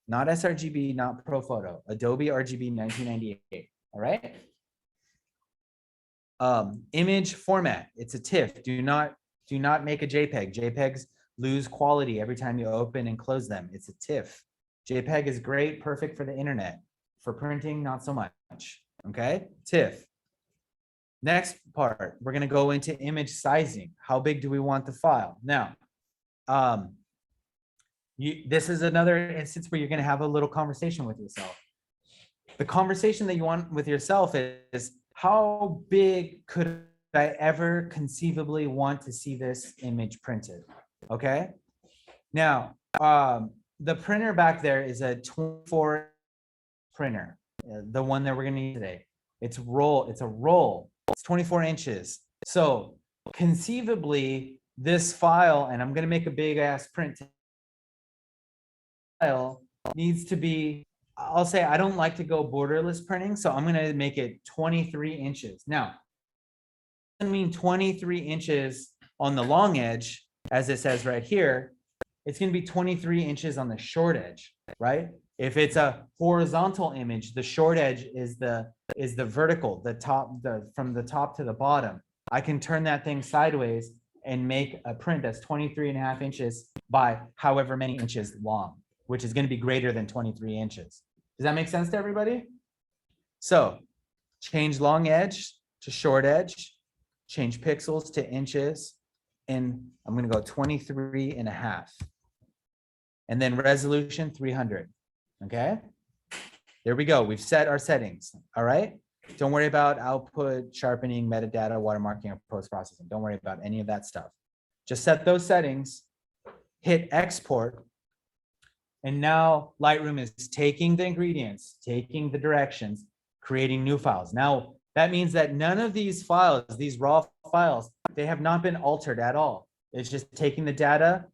Speaker 1: Not sRGB, not ProPhoto, Adobe RGB 1998, all right? Image format, it's a TIFF. Do not make a JPEG. JPEGs lose quality every time you open and close them. It's a TIFF. JPEG is great, perfect for the internet. For printing, not so much, okay? TIFF. Next part, we're gonna go into image sizing. How big do we want the file? Now, this is another instance where you're gonna have a little conversation with yourself. The conversation that you want with yourself is, how big could I ever conceivably want to see this image printed? Okay. Now, the printer back there is a 24 printer, the one that we're gonna need today. It's a roll. It's 24 inches. So conceivably, this file, and I'm gonna make a big ass print file, needs to be, I'll say I don't like to go borderless printing, so I'm gonna make it 23 inches. Now, doesn't mean 23 inches on the long edge, as it says right here. It's gonna be 23 inches on the short edge, right? If it's a horizontal image, the short edge is the vertical, from the top to the bottom. I can turn that thing sideways and make a print that's 23.5 inches by however many inches long, which is gonna be greater than 23 inches. Does that make sense to everybody? So change long edge to short edge, change pixels to inches, and I'm gonna go 23.5. And then resolution 300, okay? There we go, we've set our settings, all right? Don't worry about output, sharpening, metadata, watermarking, or post-processing. Don't worry about any of that stuff. Just set those settings, hit export, and now Lightroom is taking the ingredients, taking the directions, creating new files. Now, that means that none of these files, these raw files, they have not been altered at all. It's just taking the data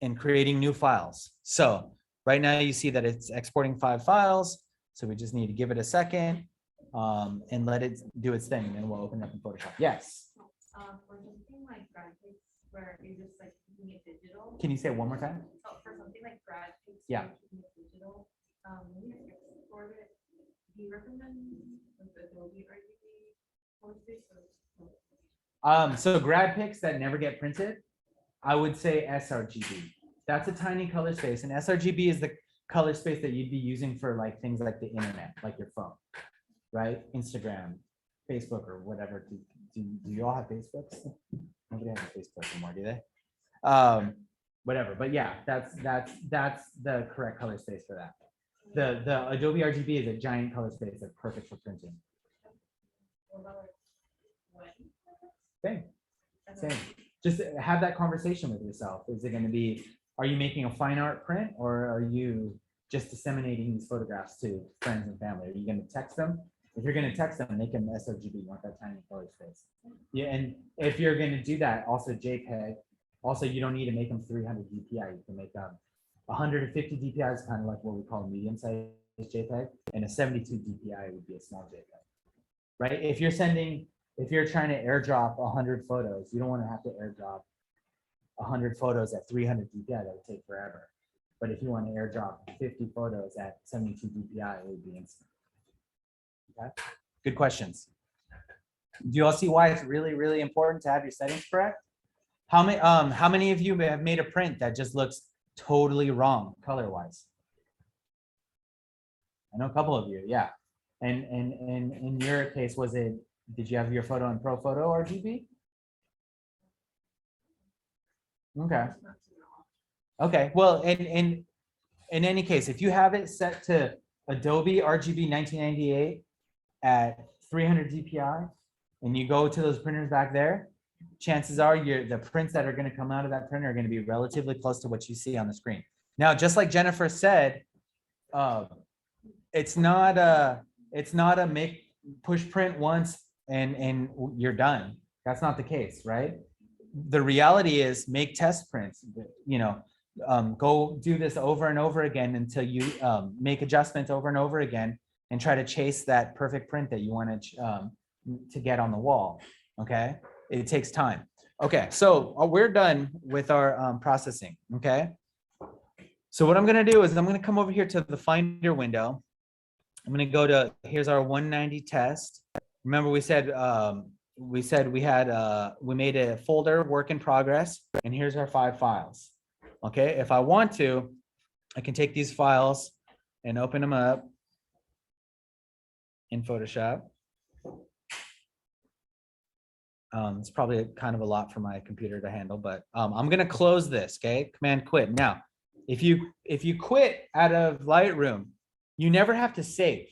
Speaker 1: and creating new files. So right now you see that it's exporting 5 files. So we just need to give it a second and let it do its thing. And then we'll open it up in Photoshop. Yes.
Speaker 2: For something like graphics where you're just like keeping it digital.
Speaker 1: Can you say it one more time?
Speaker 2: Oh, for something like graphics,
Speaker 1: yeah,
Speaker 2: keeping it digital, when you export it, Do you recommend like Adobe RGB color space or?
Speaker 1: So grad picks that never get printed, I would say sRGB. That's a tiny color space, and sRGB is the color space that you'd be using for like things like the internet, like your phone, right? Instagram, Facebook, or whatever. Do you all have Facebooks? Nobody has a Facebook anymore, do they? Whatever, but yeah, that's the correct color space for that. The Adobe RGB is a giant color space that's perfect for printing.
Speaker 2: What about like when?
Speaker 1: Same. Same. Just have that conversation with yourself. Is it going to be, are you making a fine art print, or are you just disseminating these photographs to friends and family? Are you going to text them? If you're going to text them, make them sRGB. You want that tiny color space. Yeah, and if you're going to do that, also JPEG. Also, you don't need to make them 300 DPI. You can make them 150 DPI is kind of like what we call a medium-sized JPEG, and a 72 DPI would be a small JPEG, right? If you're trying to airdrop 100 photos, you don't want to have to airdrop 100 photos at 300 DPI. That would take forever. But if you want to airdrop 50 photos at 72 DPI, it would be instant. Okay. Good questions. Do you all see why it's really, really important to have your settings correct? How many of you have made a print that just looks totally wrong color-wise? I know a couple of you, yeah. And in your case, did you have your photo in ProPhoto RGB? Okay. Okay, well, in any case, if you have it set to Adobe RGB 1998 at 300 DPI, and you go to those printers back there, chances are the prints that are going to come out of that printer are going to be relatively close to what you see on the screen. Now, just like Jennifer said, it's not a push print once and you're done. That's not the case, right? The reality is make test prints, go do this over and over again until you make adjustments over and over again and try to chase that perfect print that you want to get on the wall. Okay. It takes time. Okay. So we're done with our processing. Okay. So what I'm going to do is I'm going to come over here to the Finder window. I'm going to go to, here's our 190 test. Remember we said we made a folder work in progress, and here's our 5 files. Okay. If I want to, I can take these files and open them up in Photoshop. It's probably kind of a lot for my computer to handle, but I'm going to close this. Okay. Command quit. Now, if you quit out of Lightroom, you never have to save.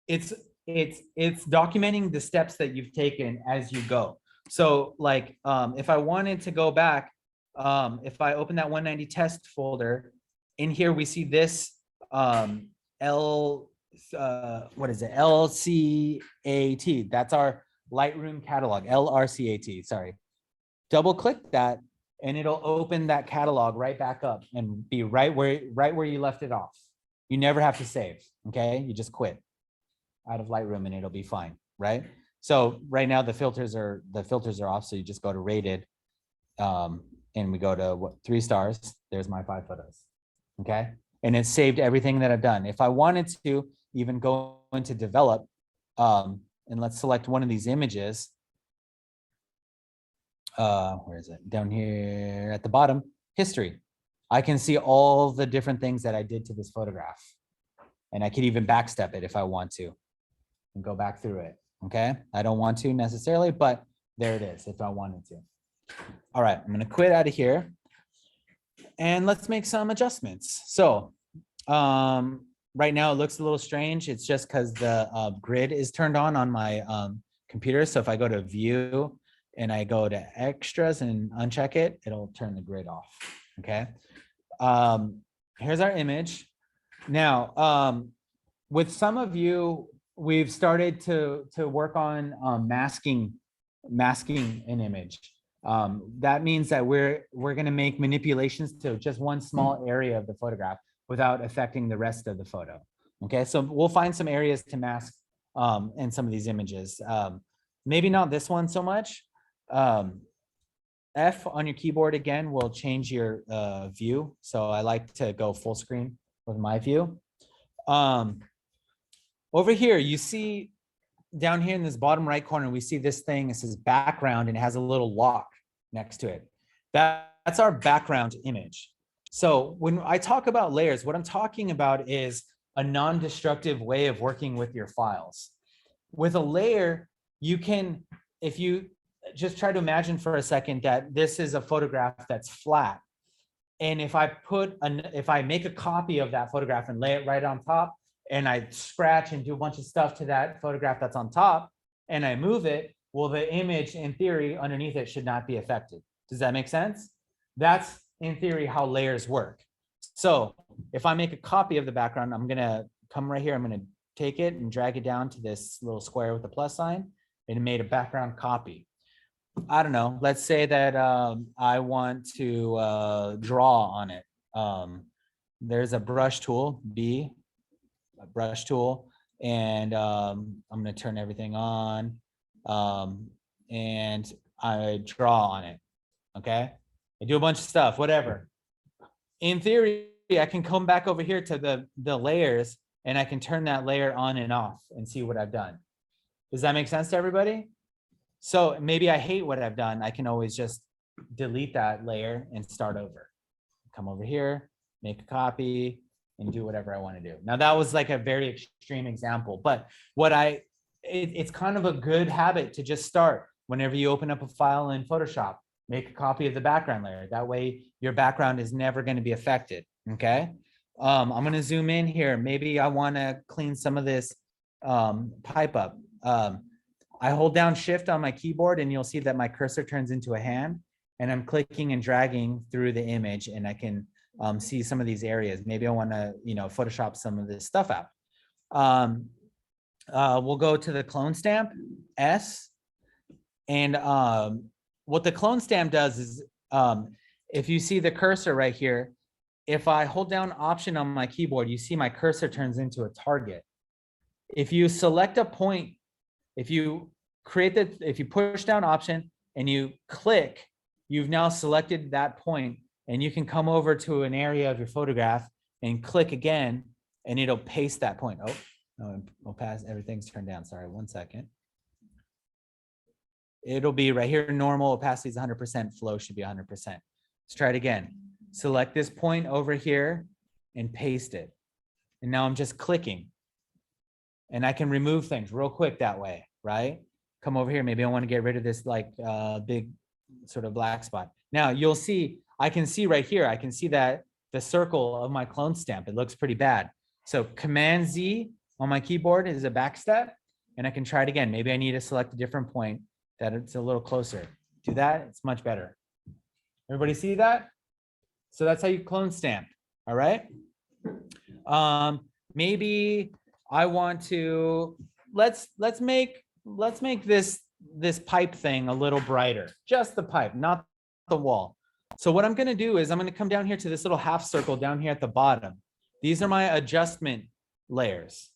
Speaker 1: It's documenting the steps that you've taken as you go. So like, if I wanted to go back, if I open that 190 test folder, in here we see this what is it? LCAT. That's our Lightroom catalog, LRCAT, sorry. Double click that and it'll open that catalog right back up and be right where you left it off. You never have to save, okay? You just quit out of Lightroom and it'll be fine, right? So right now the filters are off, so you just go to rated and we go to 3 stars. There's my 5 photos, okay? And it saved everything that I've done. If I wanted to even go into develop, and let's select one of these images. Where is it? Down here at the bottom, history. I can see all the different things that I did to this photograph. And I could even backstep it if I want to and go back through it. Okay. I don't want to necessarily, but there it is if I wanted to. All right. I'm going to quit out of here and let's make some adjustments. So, right now it looks a little strange. It's just because the grid is turned on my computer. So if I go to view and I go to extras and uncheck it, it'll turn the grid off. Okay. Here's our image. Now, with some of you, we've started to work on masking an image. That means that we're going to make manipulations to just one small area of the photograph without affecting the rest of the photo. Okay, so we'll find some areas to mask in some of these images. Maybe not this one so much. F on your keyboard again will change your view. So I like to go full screen with my view. over here, you see down here in this bottom right corner, we see this thing, it says background and it has a little lock next to it. That's our background image. So when I talk about layers, what I'm talking about is a non-destructive way of working with your files. With a layer, you can, if you just try to imagine for a second that this is a photograph that's flat. And if I make a copy of that photograph and lay it right on top, and I scratch and do a bunch of stuff to that photograph that's on top, and I move it, well, the image in theory underneath it should not be affected. Does that make sense? That's in theory how layers work. So if I make a copy of the background, I'm gonna come right here, I'm gonna take it and drag it down to this little square with a plus sign, and it made a background copy. I don't know, let's say that I want to draw on it. There's a brush tool, B, a brush tool, and I'm gonna turn everything on, and I draw on it, okay? I do a bunch of stuff, whatever. In theory, I can come back over here to the layers, and I can turn that layer on and off and see what I've done. Does that make sense to everybody? So maybe I hate what I've done. I can always just delete that layer and start over. Come over here, make a copy, and do whatever I want to do. Now that was like a very extreme example, but it's kind of a good habit to just start whenever you open up a file in Photoshop, make a copy of the background layer. That way your background is never going to be affected, okay? I'm going to zoom in here. Maybe I want to clean some of this pipe up. I hold down Shift on my keyboard and you'll see that my cursor turns into a hand, and I'm clicking and dragging through the image, and I can see some of these areas. Maybe I want to, Photoshop some of this stuff out. We'll go to the clone stamp, S, and what the clone stamp does is, if you see the cursor right here, if I hold down Option on my keyboard, you see my cursor turns into a target. If you select a point, if you push down Option and you click, you've now selected that point, and you can come over to an area of your photograph and click again, and it'll paste that point. Oh, no, I'll pass, everything's turned down. Sorry, 1 second. It'll be right here, normal, opacity is 100%, flow should be 100%. Let's try it again. Select this point over here and paste it. And now I'm just clicking. And I can remove things real quick that way, right? Come over here, maybe I want to get rid of this like big sort of black spot. Now you'll see, I can see right here, I can see that the circle of my clone stamp, it looks pretty bad. So Command Z on my keyboard is a back step, and I can try it again. Maybe I need to select a different point that it's a little closer. Do that, it's much better. Everybody see that? So that's how you clone stamp, all right? Maybe I want to, let's make this pipe thing a little brighter, just the pipe, not the wall. So what I'm gonna do is I'm gonna come down here to this little half circle down here at the bottom. These are my adjustment layers.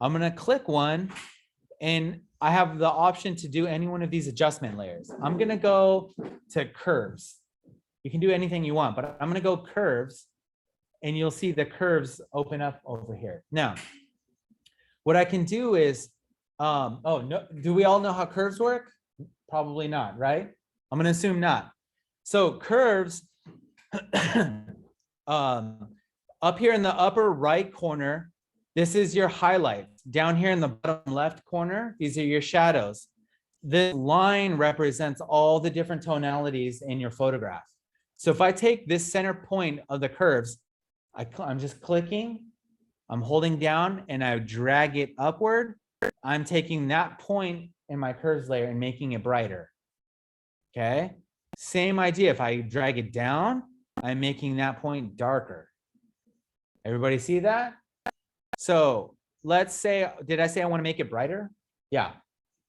Speaker 1: I'm gonna click one, and I have the option to do any one of these adjustment layers. I'm gonna go to curves. You can do anything you want, but I'm gonna go curves, and you'll see the curves open up over here. Now, what I can do is, oh, no, do we all know how curves work? Probably not, right? I'm gonna assume not. So curves, up here in the upper right corner, this is your highlights. Down here in the bottom left corner, these are your shadows. This line represents all the different tonalities in your photograph. So if I take this center point of the curves, I'm just clicking, I'm holding down, and I drag it upward. I'm taking that point in my curves layer and making it brighter. Okay, same idea. If I drag it down, I'm making that point darker. Everybody see that? So let's say, did I say I want to make it brighter? Yeah.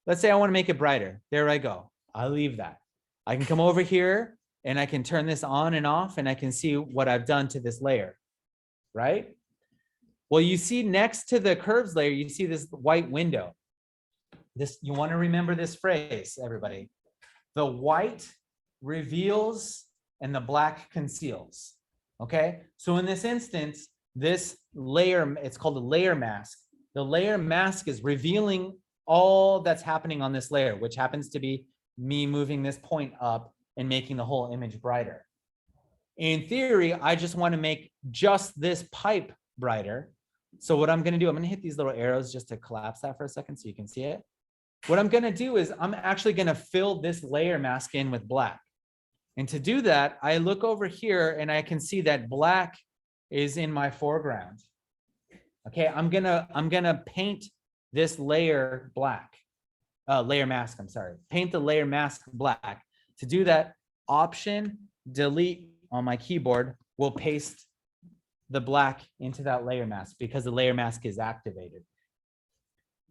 Speaker 1: Let's say I want to make it brighter. There I go. I'll leave that. I can come over here and I can turn this on and off, and I can see what I've done to this layer, right? Well, you see next to the curves layer, you see this white window. This, you want to remember this phrase, everybody. The white reveals and the black conceals. Okay, so in this instance, this layer, it's called a layer mask. the layer mask is revealing all that's happening on this layer, which happens to be me moving this point up and making the whole image brighter. In theory, I just want to make just this pipe brighter. So what I'm going to do, I'm going to hit these little arrows just to collapse that for a second so you can see it. What I'm going to do is I'm actually going to fill this layer mask in with black. And to do that, I look over here and I can see that black is in my foreground. Okay, I'm gonna paint this layer black, layer mask, I'm sorry. Paint the layer mask black. To do that, Option Delete on my keyboard will paste the black into that layer mask because the layer mask is activated.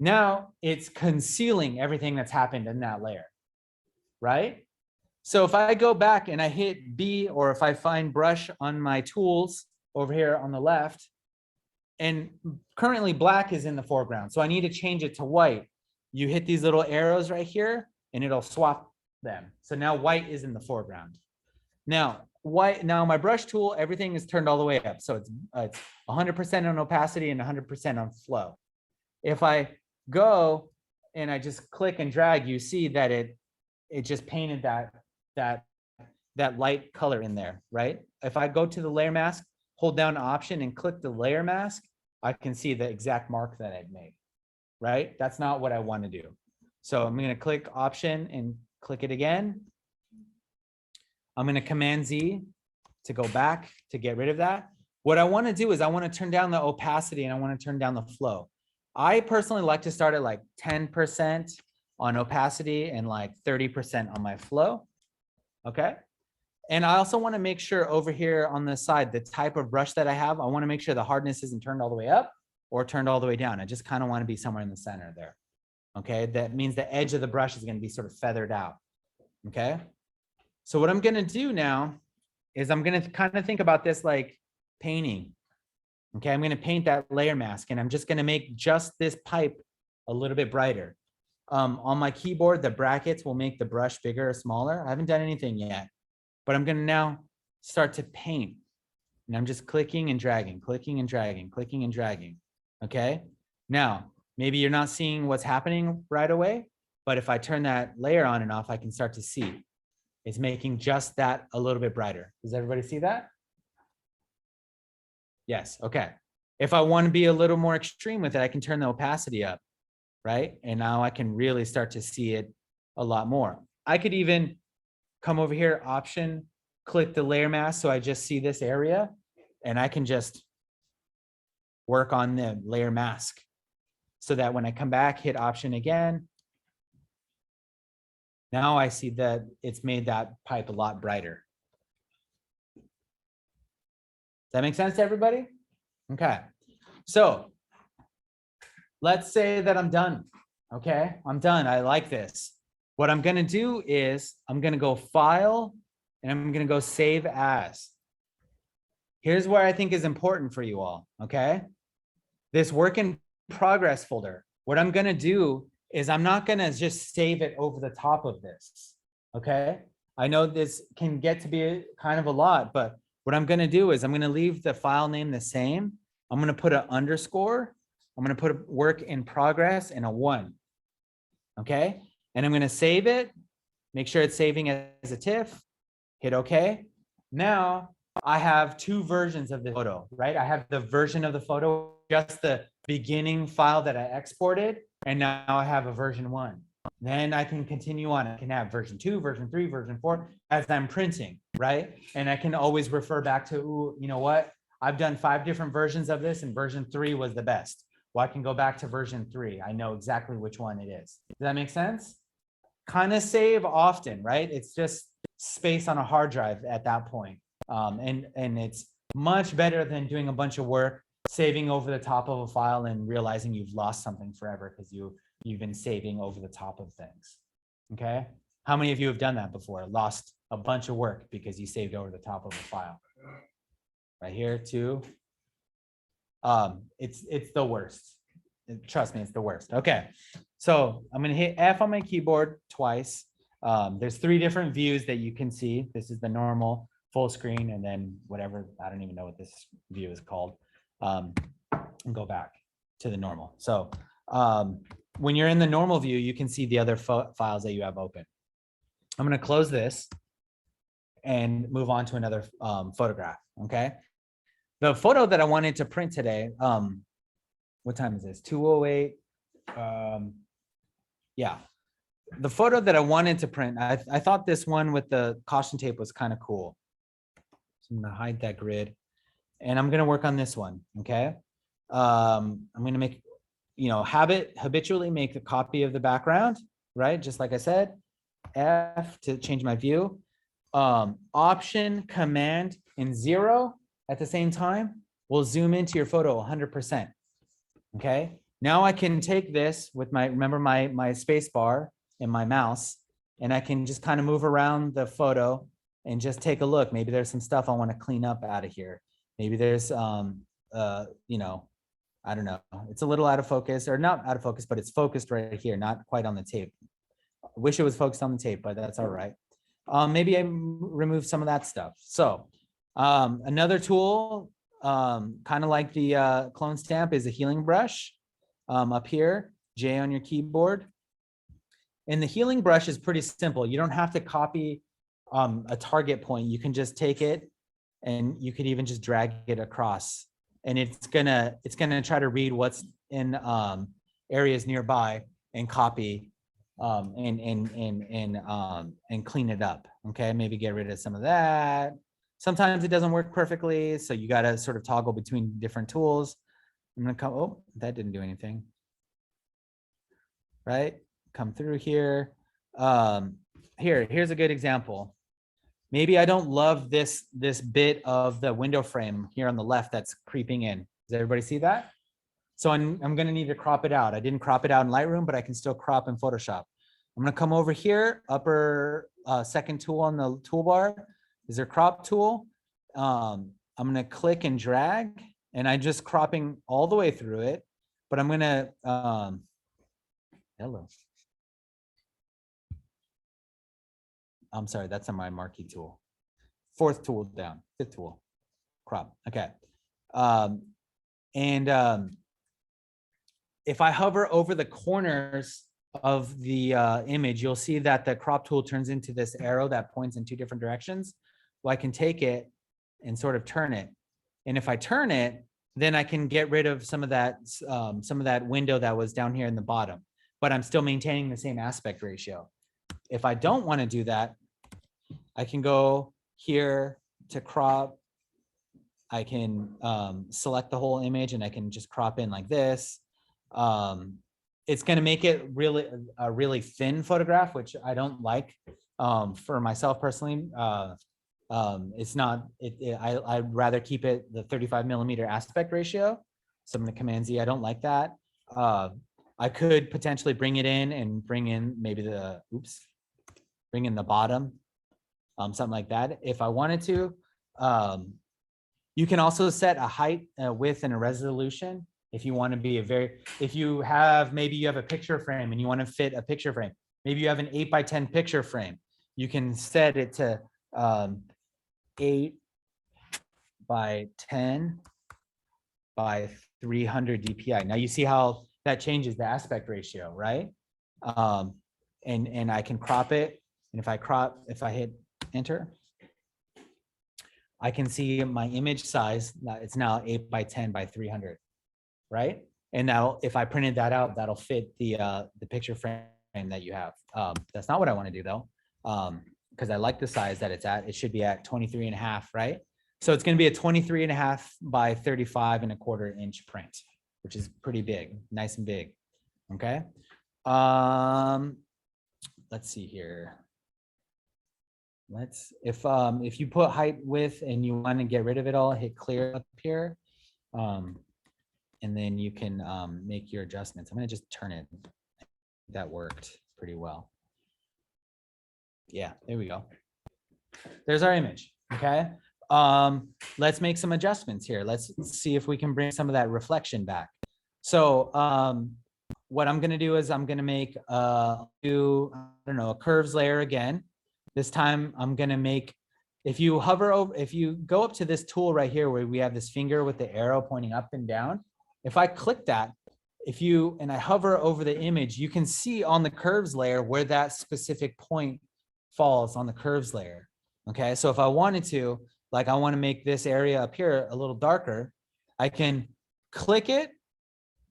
Speaker 1: Now it's concealing everything that's happened in that layer, right? So if I go back and I hit B, or if I find brush on my tools over here on the left, and currently black is in the foreground, so I need to change it to white. You hit these little arrows right here and it'll swap them. So now white is in the foreground. Now my brush tool, everything is turned all the way up. So it's 100% on opacity and 100% on flow. If I go and I just click and drag, you see that it just painted that light color in there, right? If I go to the layer mask, hold down Option and click the layer mask, I can see the exact mark that I've made, right? That's not what I want to do. So I'm going to click Option and click it again. I'm going to Command Z to go back to get rid of that. What I want to do is I want to turn down the opacity and I want to turn down the flow. I personally like to start at like 10% on opacity and like 30% on my flow. Okay. And I also want to make sure over here on the side, the type of brush that I have, I want to make sure the hardness isn't turned all the way up or turned all the way down. I just kind of want to be somewhere in the center there. Okay. That means the edge of the brush is going to be sort of feathered out. Okay. So what I'm going to do now is I'm going to kind of think about this like painting. Okay. I'm going to paint that layer mask and I'm just going to make just this pipe a little bit brighter. On my keyboard, the brackets will make the brush bigger or smaller. I haven't done anything yet. But I'm going to now start to paint. And I'm just clicking and dragging, clicking and dragging, clicking and dragging. Okay. Now, maybe you're not seeing what's happening right away, but if I turn that layer on and off, I can start to see it's making just that a little bit brighter. Does everybody see that? Yes. Okay. If I want to be a little more extreme with it, I can turn the opacity up, right? And now I can really start to see it a lot more. I could even come over here, Option, click the layer mask. So I just see this area and I can just work on the layer mask so that when I come back, hit Option again. Now I see that it's made that pipe a lot brighter. Does that make sense to everybody? Okay. So let's say that I'm done. Okay. I'm done. I like this. What I'm going to do is I'm going to go File and I'm going to go Save As. Here's where I think is important for you all. Okay. This work in progress folder. What I'm going to do is I'm not going to just save it over the top of this. Okay. I know this can get to be kind of a lot, but what I'm going to do is I'm going to leave the file name the same. I'm going to put an underscore. I'm going to put a work in progress and a 1. Okay. And I'm going to save it, make sure it's saving as a TIFF, hit OK. Now I have 2 versions of the photo, right? I have the version of the photo, just the beginning file that I exported, and now I have a version 1. Then I can continue on. I can have version 2, version 3, version 4 as I'm printing, right? And I can always refer back to, ooh, you know what? I've done 5 different versions of this and version 3 was the best. Well, I can go back to version 3. I know exactly which one it is. Does that make sense? Kind of save often, right? It's just space on a hard drive at that point. And it's much better than doing a bunch of work, saving over the top of a file and realizing you've lost something forever because you've been saving over the top of things. Okay. How many of you have done that before? Lost a bunch of work because you saved over the top of a file. Right here too. It's the worst. Trust me, it's the worst. Okay. So I'm going to hit F on my keyboard twice. There's 3 different views that you can see. This is the normal full screen and then whatever, I don't even know what this view is called. And go back. to the normal. So when you're in the normal view, you can see the other files that you have open. I'm going to close this and move on to another photograph. Okay. The photo that I wanted to print today, what time is this? 2:08. Yeah. The photo that I wanted to print, I thought this one with the caution tape was kind of cool. So I'm going to hide that grid and I'm going to work on this one. Okay. I'm going to make, habitually make a copy of the background, right? Just like I said, F to change my view. Option, Command, and 0 at the same time will zoom into your photo 100%. Okay. Now I can take this with my space bar and my mouse, and I can just kind of move around the photo and just take a look. Maybe there's some stuff I want to clean up out of here. Maybe there's, I don't know. It's a little out of focus, or not out of focus, but it's focused right here, not quite on the tape. I wish it was focused on the tape, but that's all right. Maybe I remove some of that stuff. So another tool, kind of like the clone stamp, is a healing brush up here, J on your keyboard. And the healing brush is pretty simple. You don't have to copy a target point. You can just take it and you could even just drag it across. And it's gonna try to read what's in areas nearby and copy and clean it up. Okay, maybe get rid of some of that. Sometimes it doesn't work perfectly, so you got to sort of toggle between different tools. I'm gonna come. Oh, that didn't do anything. Right, come through here. Here's a good example. Maybe I don't love this bit of the window frame here on the left that's creeping in. Does everybody see that? So I'm going to need to crop it out. I didn't crop it out in Lightroom, but I can still crop in Photoshop. I'm going to come over here, upper second tool on the toolbar is there crop tool. I'm going to click and drag, and I'm just cropping all the way through it. But I'm going to, hello. I'm sorry, that's on my marquee tool. Fourth tool down, fifth tool, crop. Okay. If I hover over the corners of the image, you'll see that the crop tool turns into this arrow that points in two different directions. Well, I can take it and sort of turn it. And if I turn it, then I can get rid of some of that window that was down here in the bottom, but I'm still maintaining the same aspect ratio. If I don't want to do that, I can go here to crop. I can select the whole image and I can just crop in like this. It's going to make it a really thin photograph, which I don't like for myself personally. It's not, I'd rather keep it the 35mm aspect ratio. So I'm going to Command Z. I don't like that. I could potentially bring it in and bring in maybe bring in the bottom, something like that if I wanted to. You can also set a height, a width, and a resolution if you want to be maybe you have a picture frame and you want to fit a picture frame. Maybe you have an 8x10 picture frame. You can set it to 8 by 10 by 300 DPI. Now you see how that changes the aspect ratio, right? And I can crop it. And if I hit enter, I can see my image size. It's now 8 by 10 by 300, right? And now if I printed that out, that'll fit the picture frame that you have. That's not what I want to do though, because I like the size that it's at. It should be at 23.5, right? So it's going to be a 23.5 by 35.25 inch print, which is pretty big, nice and big. Okay. Let's see here. If you put height, width, and you want to get rid of it all, hit clear up here. And then you can make your adjustments. I'm going to just turn it. That worked pretty well. Yeah, there we go. There's our image. Okay. Let's make some adjustments here. Let's see if we can bring some of that reflection back. So what I'm going to do is I'm going to make a curves layer again. This time I'm going to make, if you go up to this tool right here where we have this finger with the arrow pointing up and down, if I click that, if you, and I hover over the image, you can see on the curves layer where that specific point falls on the curves layer. Okay, so if I wanted to, like I want to make this area up here a little darker, I can click it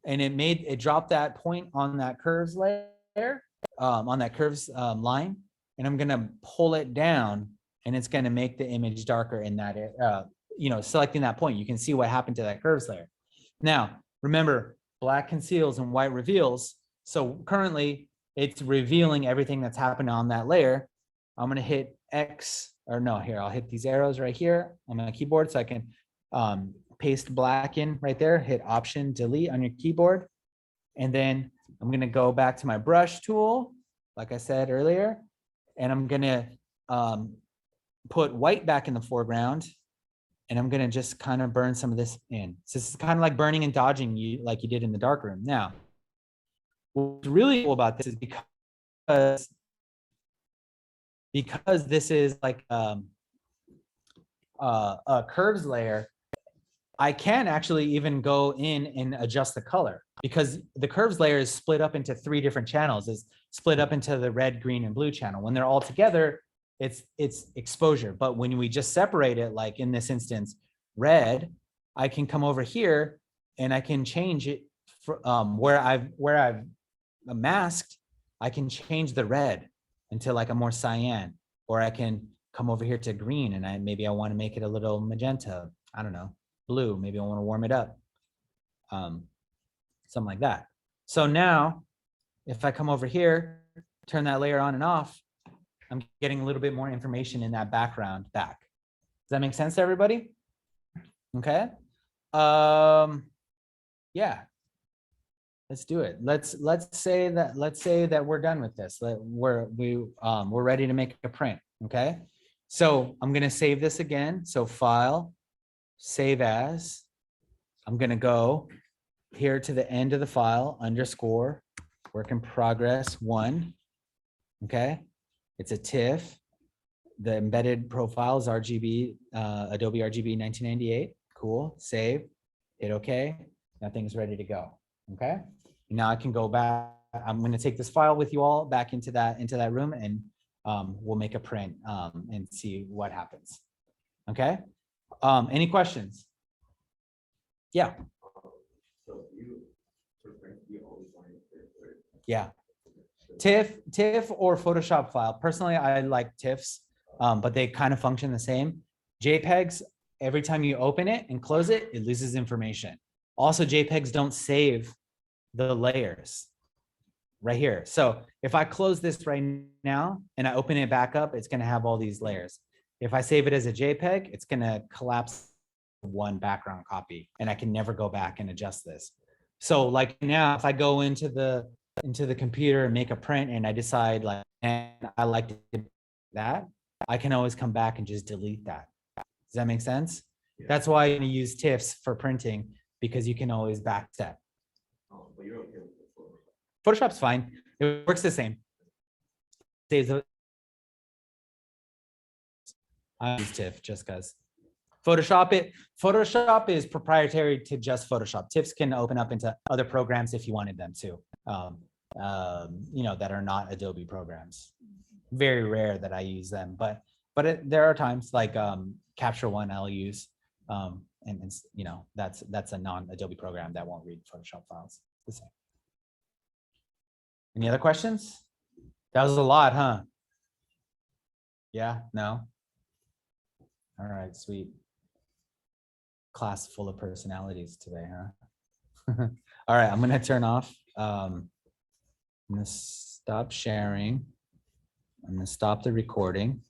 Speaker 1: and it dropped that point on that curves layer, on that curves line, and I'm gonna pull it down and it's gonna make the image darker in that, selecting that point, you can see what happened to that curves layer. Now, remember, black conceals and white reveals. So currently it's revealing everything that's happened on that layer. I'm gonna hit X, or no, here, I'll hit these arrows right here on my keyboard so I can paste black in right there, hit Option Delete on your keyboard. And then I'm gonna go back to my brush tool, like I said earlier, and I'm gonna put white back in the foreground, and I'm gonna just kind of burn some of this in. So this is kind of like burning and dodging you like you did in the darkroom. Now, what's really cool about this is because this is like a curves layer, I can actually even go in and adjust the color, because the curves layer is split up into 3 different channels. It's split up into the red, green, and blue channel. When they're all together, it's exposure. But when we just separate it, like in this instance, red, I can come over here and I can change it for, where I've masked, I can change the red into like a more cyan, or I can come over here to green and maybe I want to make it a little magenta. I don't know, blue, maybe I want to warm it up. Something like that. So now if I come over here, turn that layer on and off, I'm getting a little bit more information in that background back. Does that make sense to everybody? Okay. Yeah. Let's do it. Let's say that we're done with this. We're ready to make a print. Okay. So I'm going to save this again. So File, Save As. I'm going to go here to the end of the file, _ work in progress 1. Okay. It's a TIFF. The embedded profile is RGB, Adobe RGB 1998. Cool. Save. Hit OK. Nothing's ready to go. Okay. Now I can go back. I'm going to take this file with you all back into that room, and we'll make a print and see what happens. Okay. Any questions? Yeah. Yeah. TIFF or Photoshop file. Personally, I like TIFFs, but they kind of function the same. JPEGs, every time you open it and close it, it loses information. Also, JPEGs don't save the layers right here. So if I close this right now and I open it back up, it's going to have all these layers. If I save it as a JPEG, it's going to collapse one background copy, and I can never go back and adjust this. So like now, if I go into the computer and make a print and I decide like, and I like to do that, I can always come back and just delete that. Does that make sense? Yeah. That's why I'm going to use TIFFs for printing, because you can always backstep. Oh, but you're okay with Photoshop's fine. It works the same. I use TIFF just because. Photoshop is proprietary to just Photoshop. TIFFs can open up into other programs if you wanted them to, that are not Adobe programs. Very rare that I use them, but there are times like Capture One I'll use, and that's a non-Adobe program that won't read Photoshop files. The same. Any other questions? That was a lot, huh? Yeah, no? All right, sweet. Class full of personalities today, huh? All right, I'm gonna turn off. I'm gonna stop sharing. I'm gonna stop the recording.